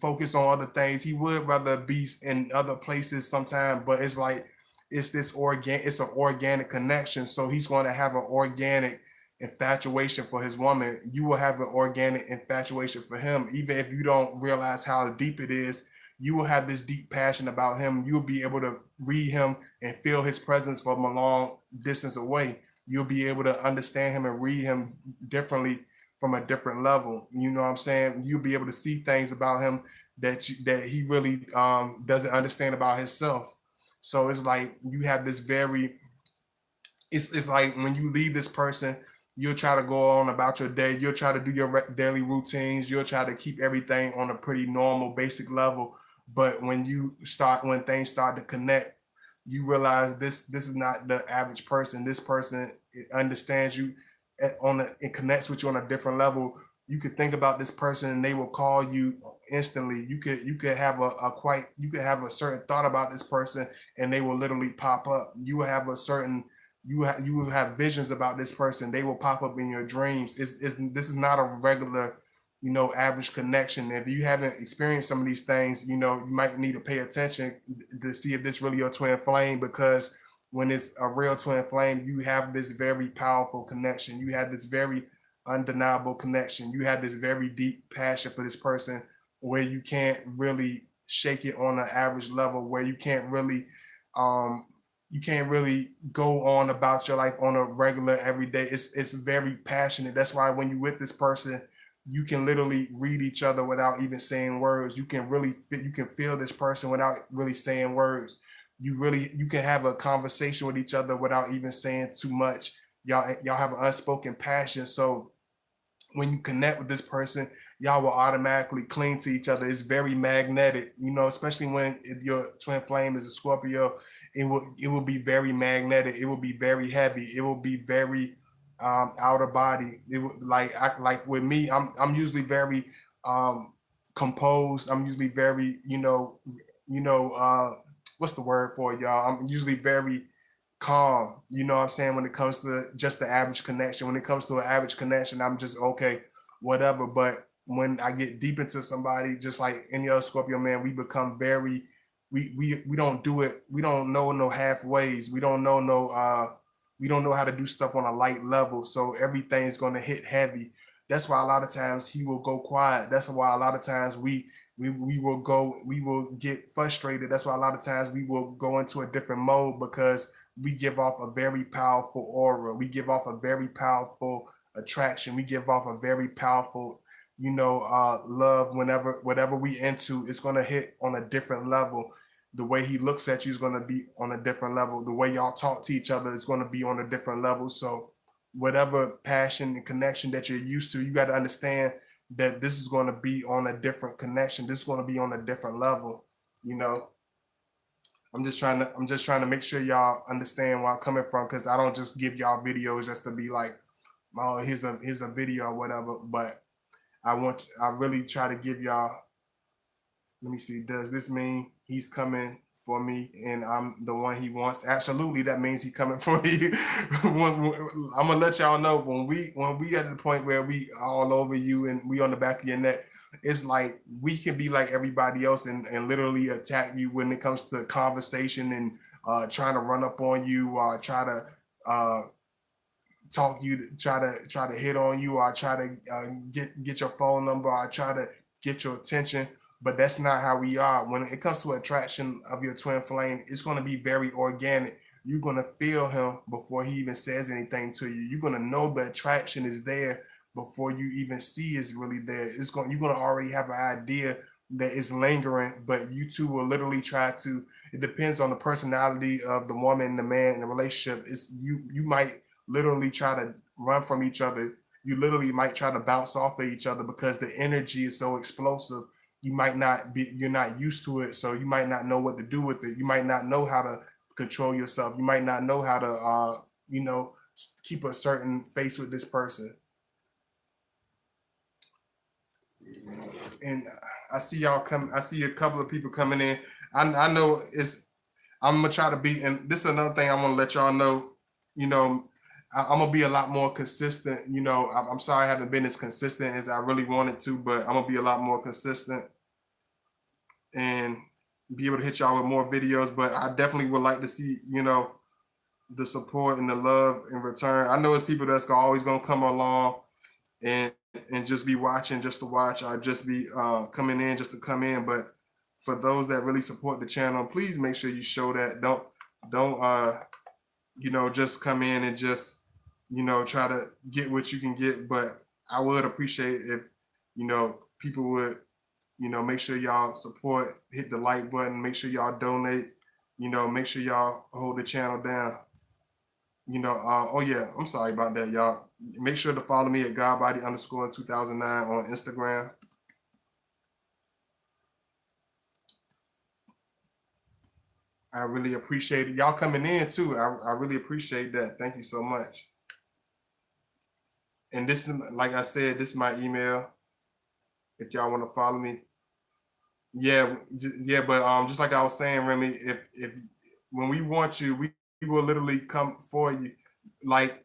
focus on other things. He would rather be in other places sometime, but it's like it's an organic connection. So he's going to have an organic infatuation for his woman. You will have an organic infatuation for him, even if you don't realize how deep it is. You will have this deep passion about him. You'll be able to read him and feel his presence from a long distance away. You'll be able to understand him and read him differently from a different level. You know what I'm saying? You'll be able to see things about him that he really doesn't understand about himself. So it's like you have this very, it's like when you leave this person, you'll try to go on about your day. You'll try to do your daily routines. You'll try to keep everything on a pretty normal, basic level. But when things start to connect, you realize this is not the average person. This person understands you it connects with you on a different level. You could think about this person and they will call you instantly. You could have you could have a certain thought about this person and they will literally pop up. You will have a certain you will have visions about this person. They will pop up in your dreams. This is not a regular, average connection. If you haven't experienced some of these things, you might need to pay attention to see if this really your twin flame, because when it's a real twin flame, you have this very powerful connection. You have this very undeniable connection. You have this very deep passion for this person where you can't really shake it on an average level, where um you can't really go on about your life on a regular everyday. It's very passionate. That's why when you with this person, you can literally read each other without even saying words. You can feel this person without really saying words. You can have a conversation with each other without even saying too much. Y'all have an unspoken passion. So when you connect with this person, y'all will automatically cling to each other. It's very magnetic, especially when your twin flame is a Scorpio. It will be very magnetic. It will be very heavy. It will be very outer body. It will, like with me, I'm usually very composed. I'm usually very what's the word for it, y'all? I'm usually very calm, you know what I'm saying, when it comes to just the average connection. When it comes to an average connection, I'm just okay, whatever. But when I get deep into somebody, just like any other Scorpio man, we become very, we don't do it. We don't know no halfways. We don't know how to do stuff on a light level. So everything's gonna hit heavy. That's why a lot of times he will go quiet. That's why a lot of times we will get frustrated. That's why a lot of times we will go into a different mode because we give off a very powerful aura. We give off a very powerful attraction. We give off a very powerful, love. Whenever whatever we into, it's gonna hit on a different level. The way he looks at you is gonna be on a different level. The way y'all talk to each other is gonna be on a different level. So whatever passion and connection that you're used to, you got to understand that this is going to be on a different connection. This is going to be on a different level. You know, I'm just trying to make sure y'all understand where I'm coming from, because I don't just give y'all videos just to be like, oh, here's a video or whatever. But I really try to give y'all. Let me see. Does this mean he's coming for me and I'm the one he wants? Absolutely, that means he's coming for me. I'm gonna let y'all know when we at the point where we all over you and we on the back of your neck. It's like we can be like everybody else and literally attack you when it comes to conversation and trying to run up on you, try to uh, talk you, try to hit on you, or try to get your phone number, or try to get your attention. But that's not how we are. When it comes to attraction of your twin flame, it's going to be very organic. You're going to feel him before he even says anything to you. You're going to know the attraction is there before you even see it's really there. You're going to already have an idea that it's lingering, but you two will literally try to. It depends on the personality of the woman and the man in the relationship. You might literally try to run from each other. You literally might try to bounce off of each other because the energy is so explosive. You're not used to it, so you might not know what to do with it. You might not know how to control yourself. You might not know how to keep a certain face with this person. And I see a couple of people coming in. I know I'm gonna try to be, and this is another thing I want to let y'all know. You know, I'm gonna be a lot more consistent. I'm sorry I haven't been as consistent as I really wanted to, but I'm gonna be a lot more consistent and be able to hit y'all with more videos. But I definitely would like to see, the support and the love in return. I know it's people that's always gonna come along and just be watching just to watch, or just be coming in just to come in. But for those that really support the channel, please make sure you show that. Don't just come in and just try to get what you can get. But I would appreciate if people would make sure y'all support, hit the like button, make sure y'all donate, make sure y'all hold the channel down. Oh yeah, I'm sorry about that, y'all. Make sure to follow me at Godbody_2009 on Instagram. I really appreciate it. Y'all coming in too. I really appreciate that. Thank you so much. And this is, like I said, this is my email. If y'all want to follow me. Yeah, yeah, but just like I was saying, Remy, if when we want you, we will literally come for you. Like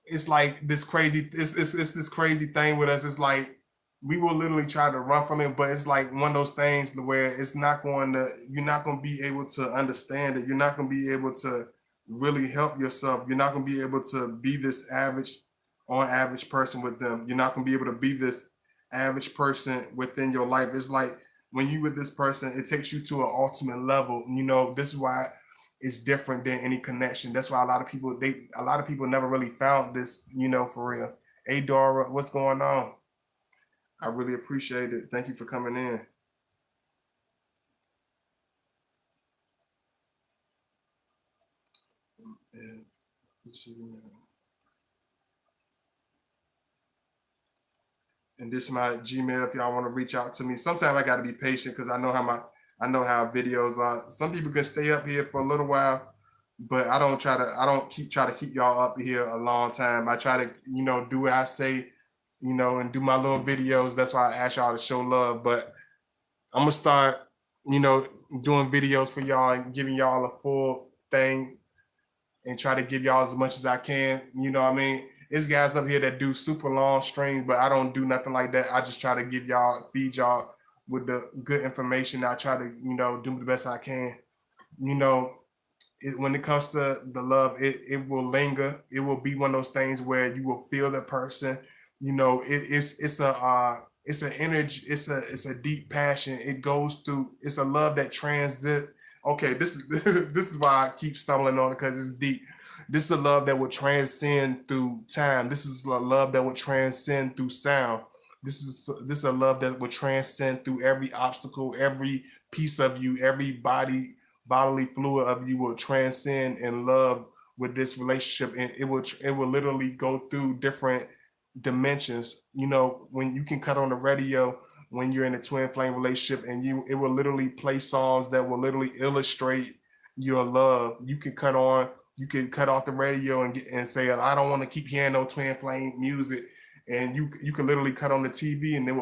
it's like this crazy, it's this crazy thing with us. It's like we will literally try to run from it, but it's like one of those things where you're not going to be able to understand it. You're not going to be able to really help yourself. You're not going to be able to be this average person with them. You're not going to be able to be this average person within your life. It's like when you with this person, it takes you to an ultimate level. This is why it's different than any connection. That's why a lot of people never really found this, for real. Hey Dora, what's going on? I really appreciate it. Thank you for coming in. And this is my Gmail if y'all want to reach out to me. Sometimes I got to be patient because I know how videos are. Some people can stay up here for a little while, but I don't try to keep y'all up here a long time. I try to do what I say, and do my little videos. That's why I ask y'all to show love. But I'm gonna start doing videos for y'all and giving y'all a full thing and try to give y'all as much as I can. You know what I mean? It's guys up here that do super long streams, but I don't do nothing like that. I just try to feed y'all with the good information. I try to, do the best I can. You know, when it comes to the love, it will linger. It will be one of those things where you will feel the person. It's an energy. It's a deep passion. It goes through. It's a love that transit. Okay, this is this is why I keep stumbling on it because it's deep. This is a love that will transcend through time. This is a love that will transcend through sound. This is a love that will transcend through every obstacle, every piece of you, every bodily fluid of you will transcend in love with this relationship, and it will literally go through different dimensions. When you can cut on the radio when you're in a twin flame relationship, and it will literally play songs that will literally illustrate your love. You can cut off the radio and say, I don't want to keep hearing no twin flame music. And you can literally cut on the TV and it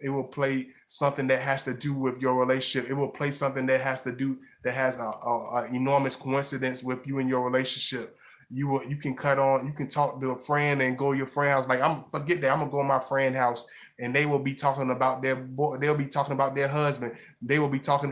will play something that has to do with your relationship. It will play something that has a enormous coincidence with you and your relationship. You can talk to a friend and go to your friend house. Like, forget that, I'm gonna go to my friend house, and they will be talking about they'll be talking about their husband. He will be talking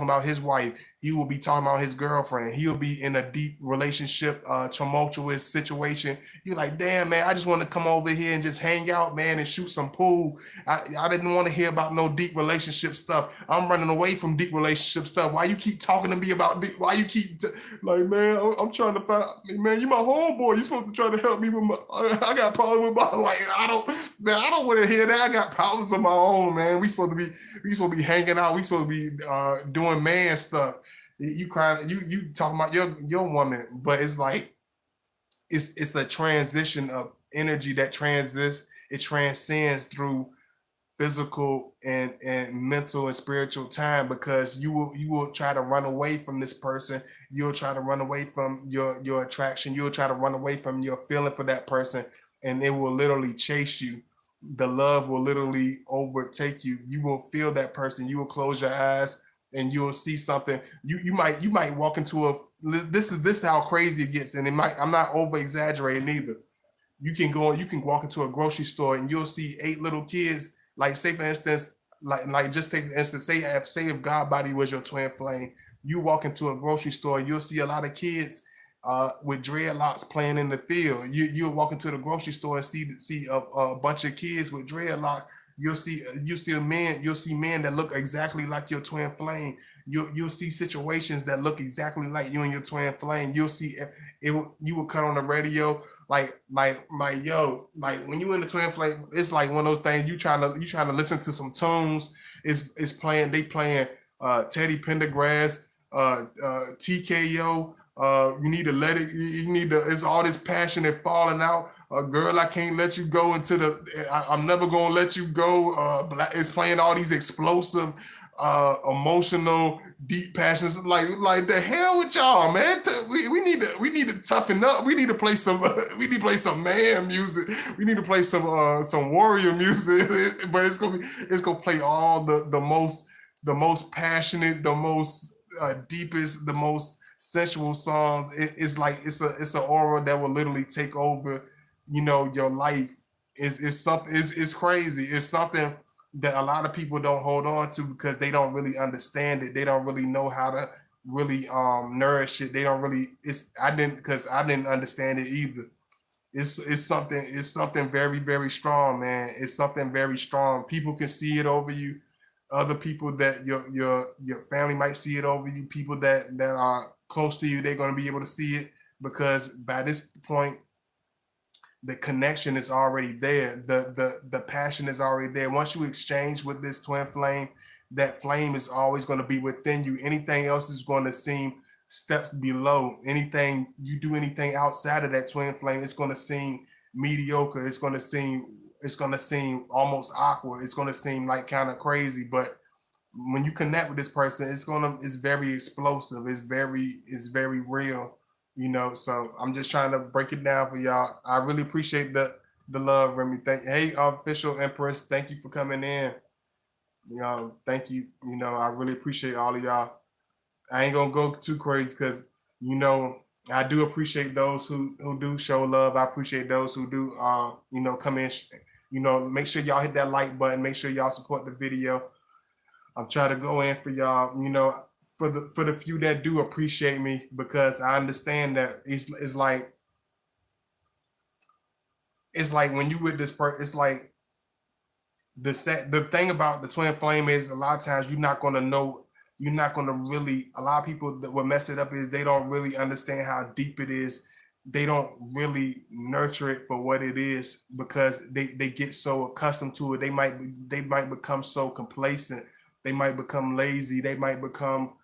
about his wife. He will be talking about his girlfriend. He'll be in a deep relationship, tumultuous situation. You're like, damn, man, I just want to come over here and just hang out, man, and shoot some pool. I didn't want to hear about no deep relationship stuff. I'm running away from deep relationship stuff. Why you keep talking to me about deep? Why you keep like, man, I'm trying to find, man, you my homeboy. You supposed to try to help me with I got problems with my, like, I don't want to hear that. I got problems of my own, man. We supposed to be hanging out. We supposed to be doing man stuff. You crying, you talking about your woman, but it's like it's a transition of energy that transcends through physical and mental and spiritual time, because you will try to run away from this person. You'll try to run away from your attraction. You'll try to run away from your feeling for that person, and it will literally chase you. The love will literally overtake you. You will feel that person. You will close your eyes and you'll see something. You might walk into this is how crazy it gets, and I'm not over exaggerating either. You can walk into a grocery store and you'll see 8 little kids. Like, say for instance, like just take for instance, say if God body was your twin flame, you walk into a grocery store and you'll see a lot of kids with dreadlocks playing in the field. You'll walk into the grocery store and see a bunch of kids with dreadlocks. You'll see men that look exactly like your twin flame. You'll see situations that look exactly like you and your twin flame. You'll see you will cut on the radio, like when you in the twin flame, it's like one of those things. You trying to listen to some tunes. It's playing. They playing Teddy Pendergrass, TKO. You need to let it. You need to. It's all this passionate falling out. Girl, I can't let you go into the. I'm never gonna let you go. It's playing all these explosive, emotional, deep passions. Like the hell with y'all, man. We need to toughen up. We need to play some. We need to play some man music. We need to play some warrior music. But it's gonna play all the most passionate, the most deepest, the most sensual songs. It's like it's an aura that will literally take over, your life. It's something. It's crazy. It's something that a lot of people don't hold on to because they don't really understand it. They don't really know how to really nourish it. They don't really. I didn't understand it either. It's something very, very strong, man. It's something very strong. People can see it over you. Other people that your family might see it over you. People that are close to you, they're going to be able to see it, because by this point the connection is already there. The passion is already there. Once you exchange with this twin flame, that flame is always going to be within you. Anything else is going to seem steps below. Anything outside of that twin flame, it's going to seem mediocre. It's going to seem almost awkward. It's going to seem like kind of crazy. But when you connect with this person, it's very explosive. It's very real. So I'm just trying to break it down for y'all. I really appreciate the love, Remy. Hey, official Empress, thank you for coming in. Thank you. I really appreciate all of y'all. I ain't gonna go too crazy because I do appreciate those who do show love. I appreciate those who do, come in. Make sure y'all hit that like button. Make sure y'all support the video. I'm trying to go in for y'all. For the few that do appreciate me, because I understand that it's like when you with this person, it's like the thing about the twin flame is a lot of times you're not gonna really, a lot of people that will mess it up is they don't really understand how deep it is. They don't really nurture it for what it is, because they get so accustomed to it. They might become so complacent. They might become lazy. They might become,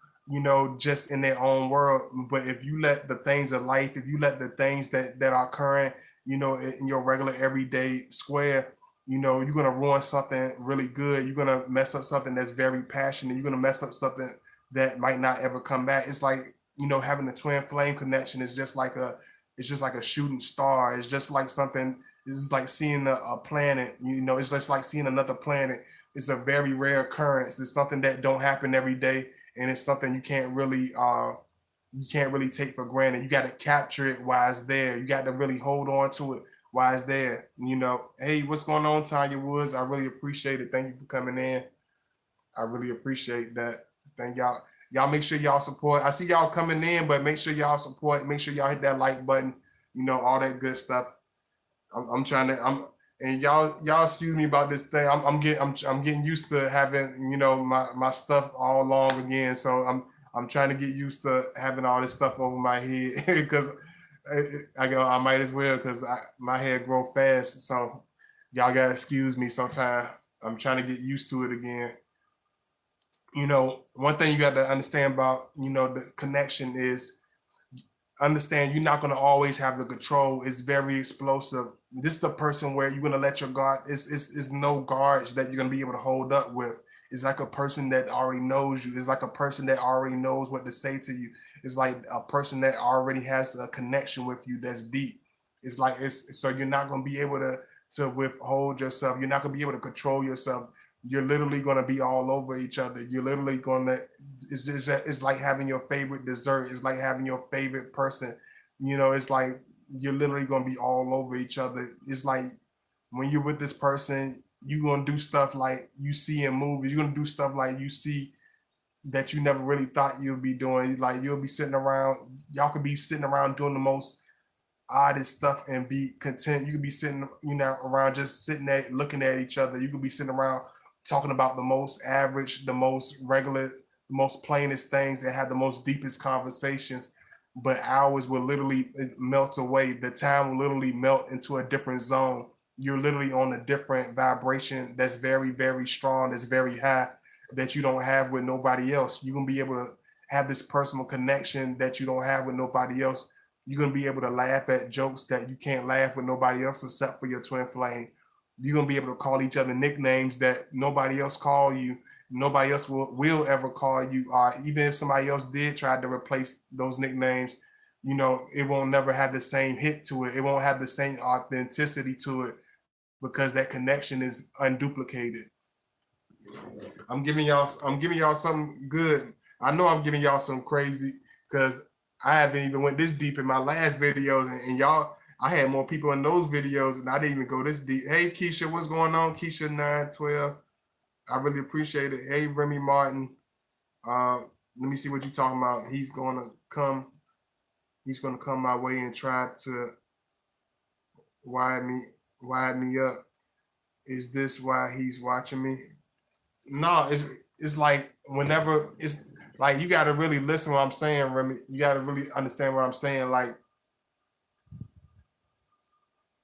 just in their own world. But if you let the things of life, if you let the things that are current, in your regular everyday square, you're gonna ruin something really good. You're gonna mess up something that's very passionate. You're gonna mess up something that might not ever come back. It's like, having a twin flame connection is just like a shooting star. It's just like something. It's just like seeing a planet. It's just like seeing another planet. It's a very rare occurrence. It's something that don't happen every day, and it's something you can't really take for granted. You got to capture it while it's there. You got to really hold on to it while it's there. Hey, what's going on, Tanya Woods? I really appreciate it. Thank you for coming in. I really appreciate that. Thank y'all. Y'all make sure y'all support. I see y'all coming in, but make sure y'all support. Make sure y'all hit that like button. All that good stuff. I'm trying to. And y'all excuse me about this thing. I'm getting used to having my stuff all long again. So I'm trying to get used to having all this stuff over my head, because I might as well, because my hair grow fast. So y'all gotta excuse me sometime. I'm trying to get used to it again. One thing you got to understand about the connection is, understand you're not going to always have the control. It's very explosive. This is the person where you're going to let your guard. It's no guards that you're going to be able to hold up with. It's like a person that already knows you. It's like a person that already knows what to say to you. It's like a person that already has a connection with you that's deep. It's so you're not going to be able to withhold yourself. You're not going to be able to control yourself. You're literally going to be all over each other. You're literally going to. It's like having your favorite dessert. It's like having your favorite person. It's like you're literally going to be all over each other. It's like when you're with this person, you're going to do stuff like you see in movies. You're going to do stuff like you see that you never really thought you'd be doing. Like you'll be sitting around. Y'all could be sitting around doing the most oddest stuff and be content. You could be sitting, around just sitting there looking at each other. You could be sitting around talking about the most average, the most regular, the most plainest things, and have the most deepest conversations. But hours will literally melt away. The time will literally melt into a different zone. You're literally on a different vibration that's very, very strong, that's very high, that you don't have with nobody else. You're gonna be able to have this personal connection that you don't have with nobody else. You're gonna be able to laugh at jokes that you can't laugh with nobody else except for your twin flame. You're gonna be able to call each other nicknames that nobody else call you. Nobody else will ever call you. Even if somebody else did try to replace those nicknames, it won't never have the same hit to it. It won't have the same authenticity to it, because that connection is unduplicated. I'm giving y'all something good. I know I'm giving y'all some crazy, because I haven't even went this deep in my last videos, and y'all, I had more people in those videos, and I didn't even go this deep. Hey Keisha, what's going on? Keisha 912. I really appreciate it. Hey Remy Martin. Let me see what you're talking about. He's gonna come my way and try to wide me up. Is this why he's watching me? No, it's like whenever it's like you gotta really listen to what I'm saying, Remy. You gotta really understand what I'm saying. Like,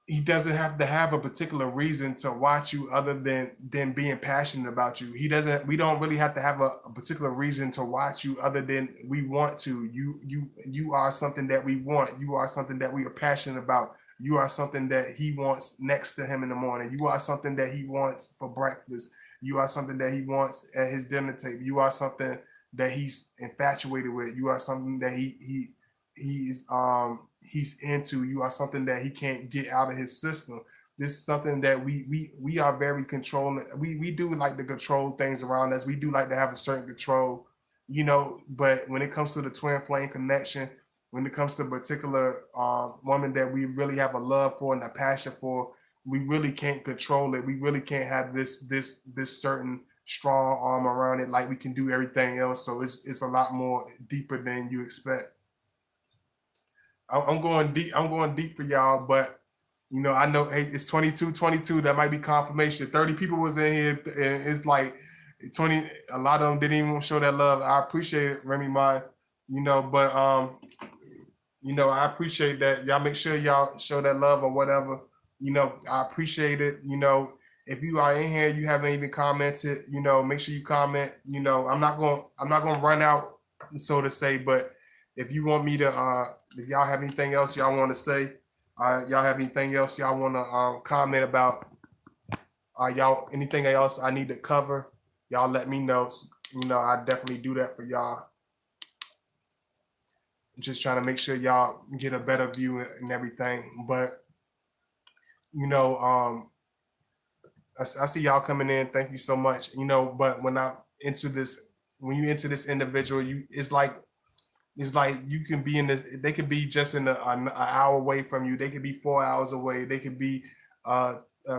he doesn't have to have a particular reason to watch you other than being passionate about you. We don't really have to have a particular reason to watch you other than we want to. You are something that we want. You are something that we are passionate about. You are something that he wants next to him in the morning. You are something that he wants for breakfast. You are something that he wants at his dinner table. You are something that he's infatuated with. You are something that he's into. You are something that he can't get out of his system. This is something that we are very controlling. We do like to control things around us. We do like to have a certain control, but when it comes to the twin flame connection, when it comes to a particular woman that we really have a love for and a passion for, we really can't control it. We really can't have this certain strong arm around it like we can do everything else. So it's a lot more deeper than you expect. I'm going deep. I'm going deep for y'all, but you know, I know, hey, it's 22. That might be confirmation. 30 people was in here, and it's like 20. A lot of them didn't even show that love. I appreciate it, Remy Ma. You know, but you know, I appreciate that. Y'all make sure y'all show that love or whatever. You know, I appreciate it. You know, if you are in here, you haven't even commented. You know, make sure you comment. You know, I'm not gonna run out, so to say. But if you want me to, if y'all have anything else y'all want to say, y'all have anything else y'all want to comment about, y'all anything else I need to cover, y'all let me know. You know, I definitely do that for y'all. Just trying to make sure y'all get a better view and everything. But you know, I see y'all coming in. Thank you so much. You know, but when I into this, when you into this individual, you it's like you can be in this. They could be just in an hour away from you. They could be 4 hours away. They could be a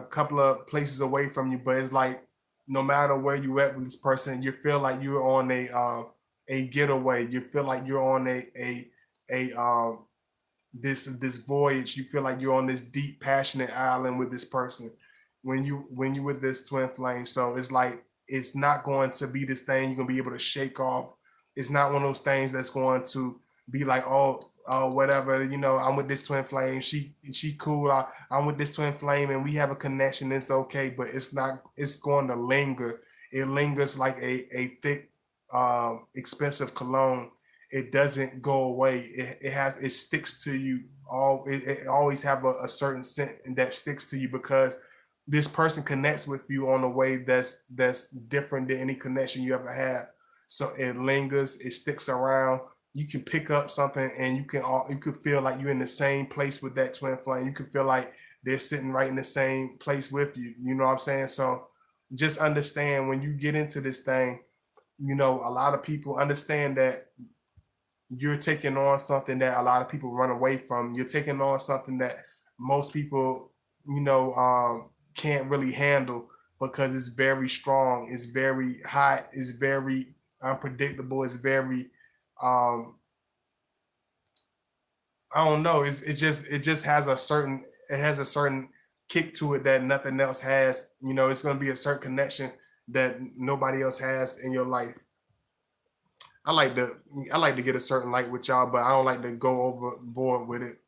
couple of places away from you. But it's like no matter where you at with this person, you feel like you're on a getaway. You feel like you're on a this voyage. You feel like you're on this deep, passionate island with this person when you with this twin flame. So it's like it's not going to be this thing you're gonna be able to shake off. It's not one of those things that's going to be like, oh, whatever, you know, I'm with this twin flame. She cool. I'm with this twin flame and we have a connection. It's okay, but it's not, it's going to linger. It lingers like a thick, expensive cologne. It doesn't go away. It sticks to you. It always have a certain scent that sticks to you because this person connects with you on a way that's different than any connection you ever had. So it lingers, it sticks around. You can pick up something and you can feel like you're in the same place with that twin flame. You can feel like they're sitting right in the same place with you. You know what I'm saying? So just understand when you get into this thing, you know, a lot of people understand that you're taking on something that a lot of people run away from. You're taking on something that most people, you know, can't really handle because it's very strong, it's very hot, it's very unpredictable, it's very I don't know, it just has a certain kick to it that nothing else has. You know, it's gonna be a certain connection that nobody else has in your life. I like to get a certain light with y'all, but I don't like to go overboard with it,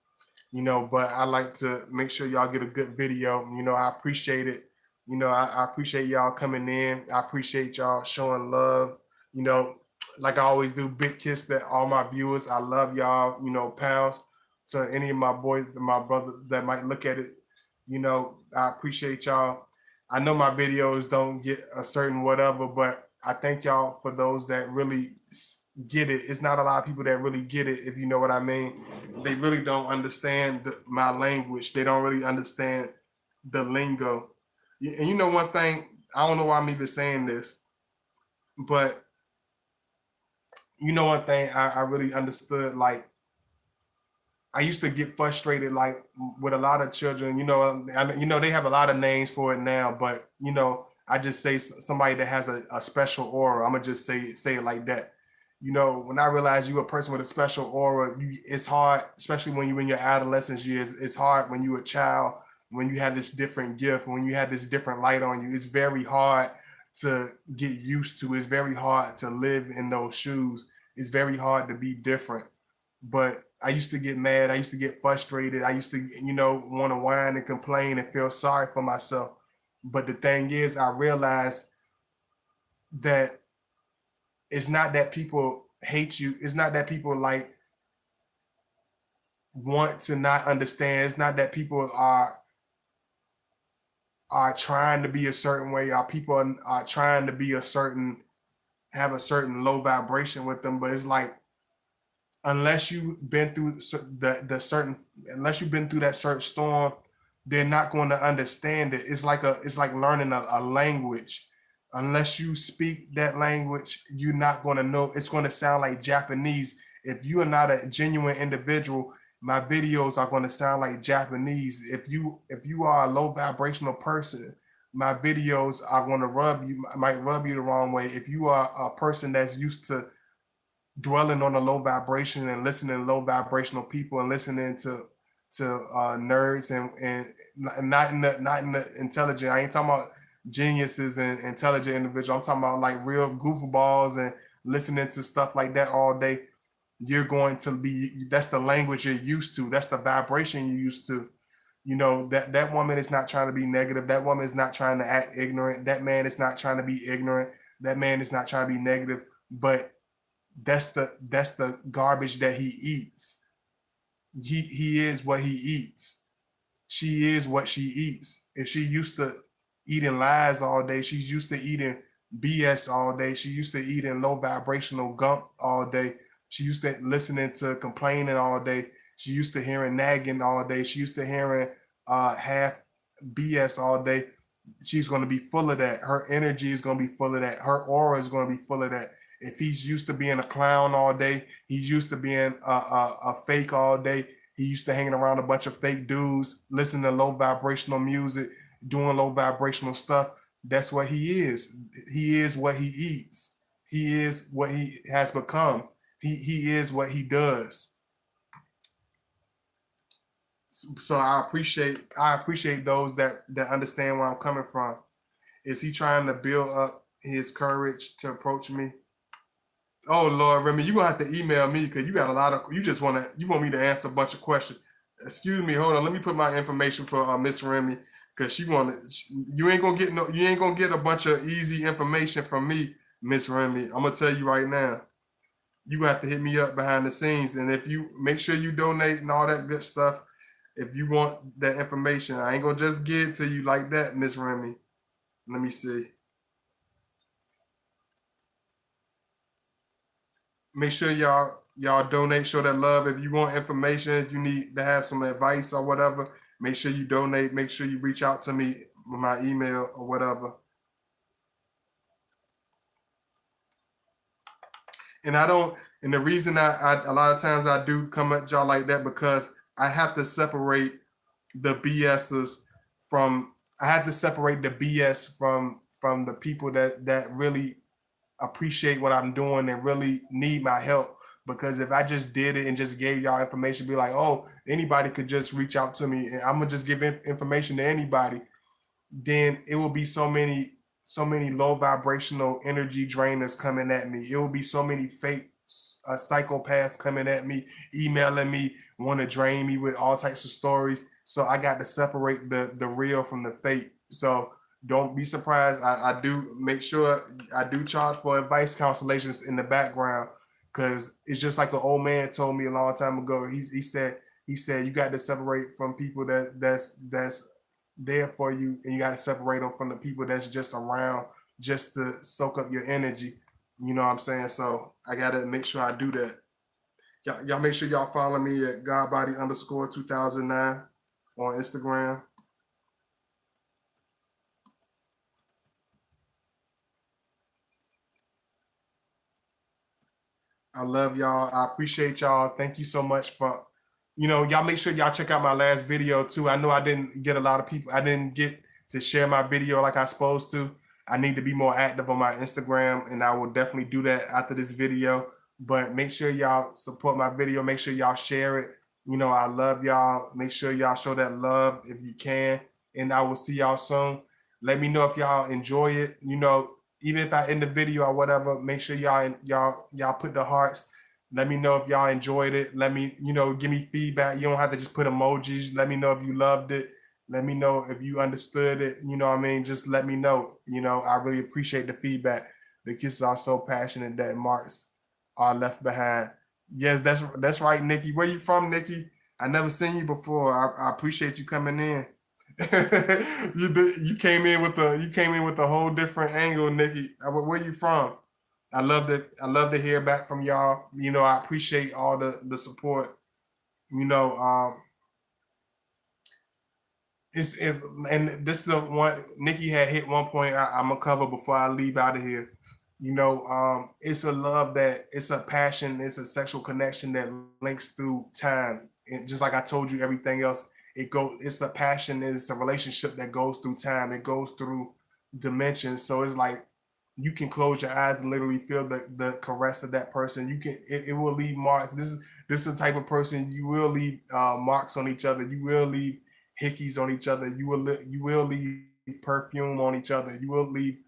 you know, but I like to make sure y'all get a good video. You know, I appreciate it. You know, I appreciate y'all coming in. I appreciate y'all showing love. You know, like I always do, big kiss to all my viewers. I love y'all, you know, pounds to any of my boys, my brothers that might look at it. You know, I appreciate y'all. I know my videos don't get a certain whatever, but I thank y'all for those that really get it. It's not a lot of people that really get it, if you know what I mean. They really don't understand my language. They don't really understand the lingo. And you know one thing, I don't know why I'm even saying this, but you know one thing I really understood, like I used to get frustrated, like with a lot of children. You know, you know they have a lot of names for it now, but you know, I just say somebody that has a special aura. I'm gonna just say it like that. You know, when I realized you a person with a special aura, it's hard, especially when you're in your adolescence years. It's hard when you're a child, when you have this different gift, when you have this different light on you. It's very hard to get used to. It's very hard to live in those shoes. It's very hard to be different. But I used to get mad. I used to get frustrated. I used to, you know, want to whine and complain and feel sorry for myself. But the thing is, I realized that it's not that people hate you. It's not that people like want to not understand. It's not that people are trying to be a certain way. Or people are trying to be have a certain low vibration with them. But it's like unless you've been through the certain, unless you've been through that certain storm, they're not going to understand it. It's like learning a language. Unless you speak that language, you're not going to know. It's going to sound like Japanese, If you are not a genuine individual, my videos are going to sound like Japanese. If you are a low vibrational person, my videos are going to might rub you the wrong way. If you are a person that's used to dwelling on a low vibration and listening to low vibrational people and listening to nerds and not in the intelligent. I ain't talking about geniuses and intelligent individuals. I'm talking about like real goofballs and listening to stuff like that all day. You're going to be, that's the language you're used to. That's the vibration you're used to. You know, that woman is not trying to be negative. That woman is not trying to act ignorant. That man is not trying to be ignorant. That man is not trying to be negative. But that's the garbage that he eats. He is what he eats. She is what she eats. If she used to eating lies all day, she's used to eating BS all day. She used to eating low vibrational gump all day. She used to listening to complaining all day. She used to hearing nagging all day. She used to hearing half BS all day. She's going to be full of that. Her energy is going to be full of that. Her aura is going to be full of that. If he's used to being a clown all day, he's used to being a fake all day. He used to hanging around a bunch of fake dudes, listening to low vibrational music, doing low vibrational stuff. That's what he is. He is what he eats. He is what he has become. He is what he does. So I appreciate those that understand where I'm coming from. Is he trying to build up his courage to approach me? Oh Lord, Remy, you gonna have to email me because you got a lot of you want me to answer a bunch of questions. Excuse me, hold on. Let me put my information for Miss Remy because you ain't gonna get a bunch of easy information from me, Miss Remy. I'm gonna tell you right now. You have to hit me up behind the scenes, and if you make sure you donate and all that good stuff, if you want that information, I ain't gonna just give it to you like that, Miss Remy. Let me see. Make sure y'all donate, show that love. If you want information, if you need to have some advice or whatever, make sure you donate. Make sure you reach out to me with my email or whatever. And I don't, and the reason I a lot of times I do come at y'all like that because I have to separate the BSs from I have to separate the BS from the people that really appreciate what I'm doing and really need my help. Because if I just did it and just gave y'all information, be like, oh, anybody could just reach out to me and I'm gonna just give information to anybody, then it will be so many low vibrational energy drainers coming at me. It will be so many fake psychopaths coming at me, emailing me, want to drain me with all types of stories. So I got to separate the real from the fake. So don't be surprised. I do make sure I do charge for advice consultations in the background because it's just like an old man told me a long time ago. He said you got to separate from people that's there for you, and you got to separate them from the people that's just around just to soak up your energy. You know what I'm saying? So I got to make sure I do that. Y'all make sure y'all follow me at Godbody_2009 on Instagram. I love y'all. I appreciate y'all. Thank you so much for, y'all make sure y'all check out my last video too. I know I didn't get a lot of people. I didn't get to share my video like I supposed to. I need to be more active on my Instagram, and I will definitely do that after this video. But make sure y'all support my video. Make sure y'all share it. I love y'all. Make sure y'all show that love if you can. And I will see y'all soon. Let me know if y'all enjoy it. Even if I end the video or whatever, make sure y'all put the hearts. Let me know if y'all enjoyed it. Let me, give me feedback. You don't have to just put emojis. Let me know if you loved it. Let me know if you understood it. You know what I mean? Just let me know. I really appreciate the feedback. The kids are so passionate that marks are left behind. Yes, that's right, Nikki. Where you from, Nikki? I never seen you before. I appreciate you coming in. You came in with a whole different angle, Nikki. Where you from? I love to hear back from y'all. I appreciate all the support. And this is one Nikki had hit one point I'm gonna cover before I leave out of here. It's a love that it's a passion, it's a sexual connection that links through time. And just like I told you, everything else, it's a passion, it's a relationship that goes through time, it goes through dimensions. So it's like you can close your eyes and literally feel the caress of that person. It will leave marks. This is the type of person you will leave marks on each other. You will leave hickeys on each other. You will leave perfume on each other. You will leave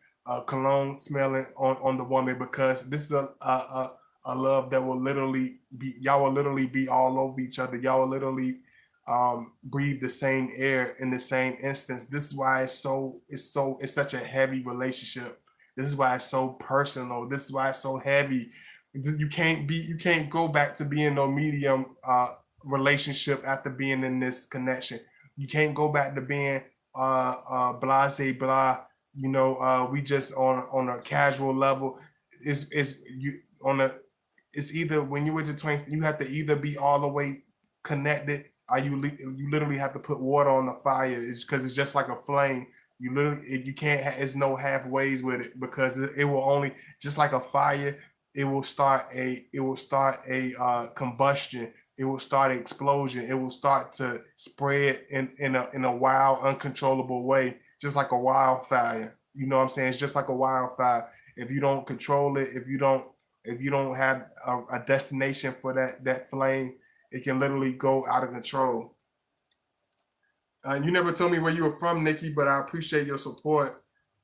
cologne smelling on the woman, because this is a love that will literally be, y'all will literally be all over each other. Y'all will literally breathe the same air in the same instance. This is why it's such a heavy relationship. This is why it's so personal. This is why it's so heavy. You can't go back to being no medium relationship after being in this connection. You can't go back to being blase blah. We just on a casual level. It's you on a it's either when you're with your twin, you have to either be all the way connected, or you literally have to put water on the fire. It's because it's just like a flame. You can't. It's no halfways with it, because it will only, just like a fire. It will start a combustion. It will start an explosion. It will start to spread in a wild, uncontrollable way, just like a wildfire. You know what I'm saying? It's just like a wildfire. If you don't control it, if you don't have a destination for that flame, it can literally go out of control. You never told me where you were from, Nikki, but I appreciate your support.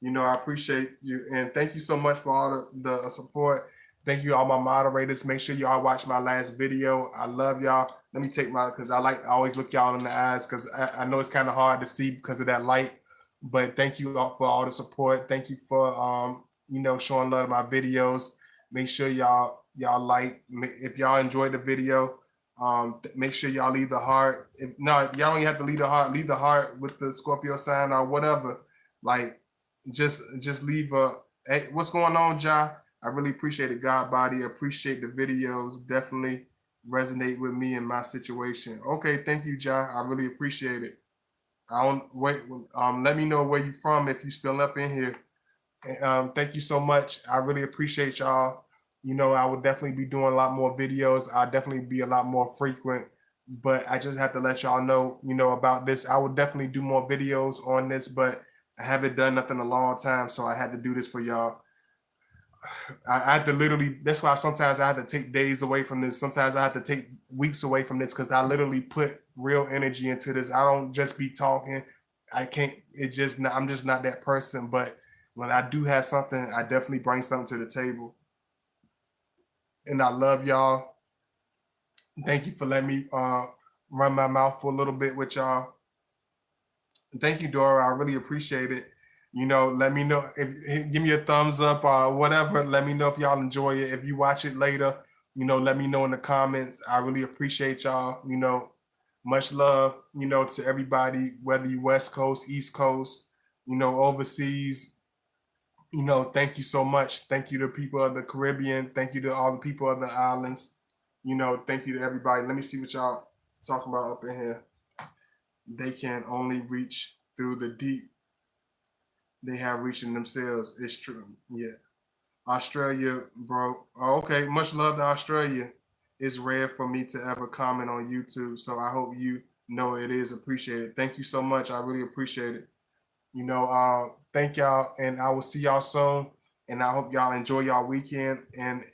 I appreciate you, and thank you so much for all the support. Thank you, all my moderators. Make sure y'all watch my last video. I love y'all. Let me take because I always look y'all in the eyes, because I know it's kind of hard to see because of that light. But thank you all for all the support. Thank you for showing love to my videos. Make sure y'all like. If y'all enjoyed the video, make sure y'all leave the heart. Y'all don't even have to leave the heart. Leave the heart with the Scorpio sign or whatever. Like, just leave a, hey, what's going on, Ja? I really appreciate it, God body. Appreciate the videos. Definitely resonate with me in my situation. Okay, thank you, Ja. I really appreciate it. I don't wait. Let me know where you from if you still up in here. Thank you so much. I really appreciate y'all. I will definitely be doing a lot more videos. I'll definitely be a lot more frequent, but I just have to let y'all know, about this. I will definitely do more videos on this, but I haven't done nothing in a long time, so I had to do this for y'all. I had to literally, that's why sometimes I have to take days away from this. Sometimes I have to take weeks away from this, because I literally put real energy into this. I don't just be talking. I can't, I'm just not that person. But when I do have something, I definitely bring something to the table. And I love y'all. Thank you for letting me run my mouth for a little bit with y'all. Thank you, Dora. I really appreciate it. Let me know give me a thumbs up or whatever. Let me know if y'all enjoy it. If you watch it later, let me know in the comments. I really appreciate y'all. Much love, to everybody, whether you West Coast, East Coast, overseas. Thank you so much. Thank you to people of the Caribbean. Thank you to all the people of the islands. Thank you to everybody. Let me see what y'all talking about up in here. They can only reach through the deep they have reaching themselves. It's true. Yeah. Australia, bro. Oh, okay. Much love to Australia. It's rare for me to ever comment on YouTube, so I hope you know it is appreciated. Thank you so much. I really appreciate it. Thank y'all, and I will see y'all soon. And I hope y'all enjoy y'all weekend. And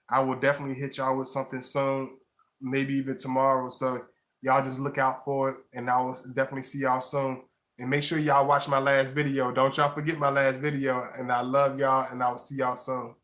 I will definitely hit y'all with something soon, maybe even tomorrow. So y'all just look out for it, and I will definitely see y'all soon. And make sure y'all watch my last video. Don't y'all forget my last video. And I love y'all, and I will see y'all soon.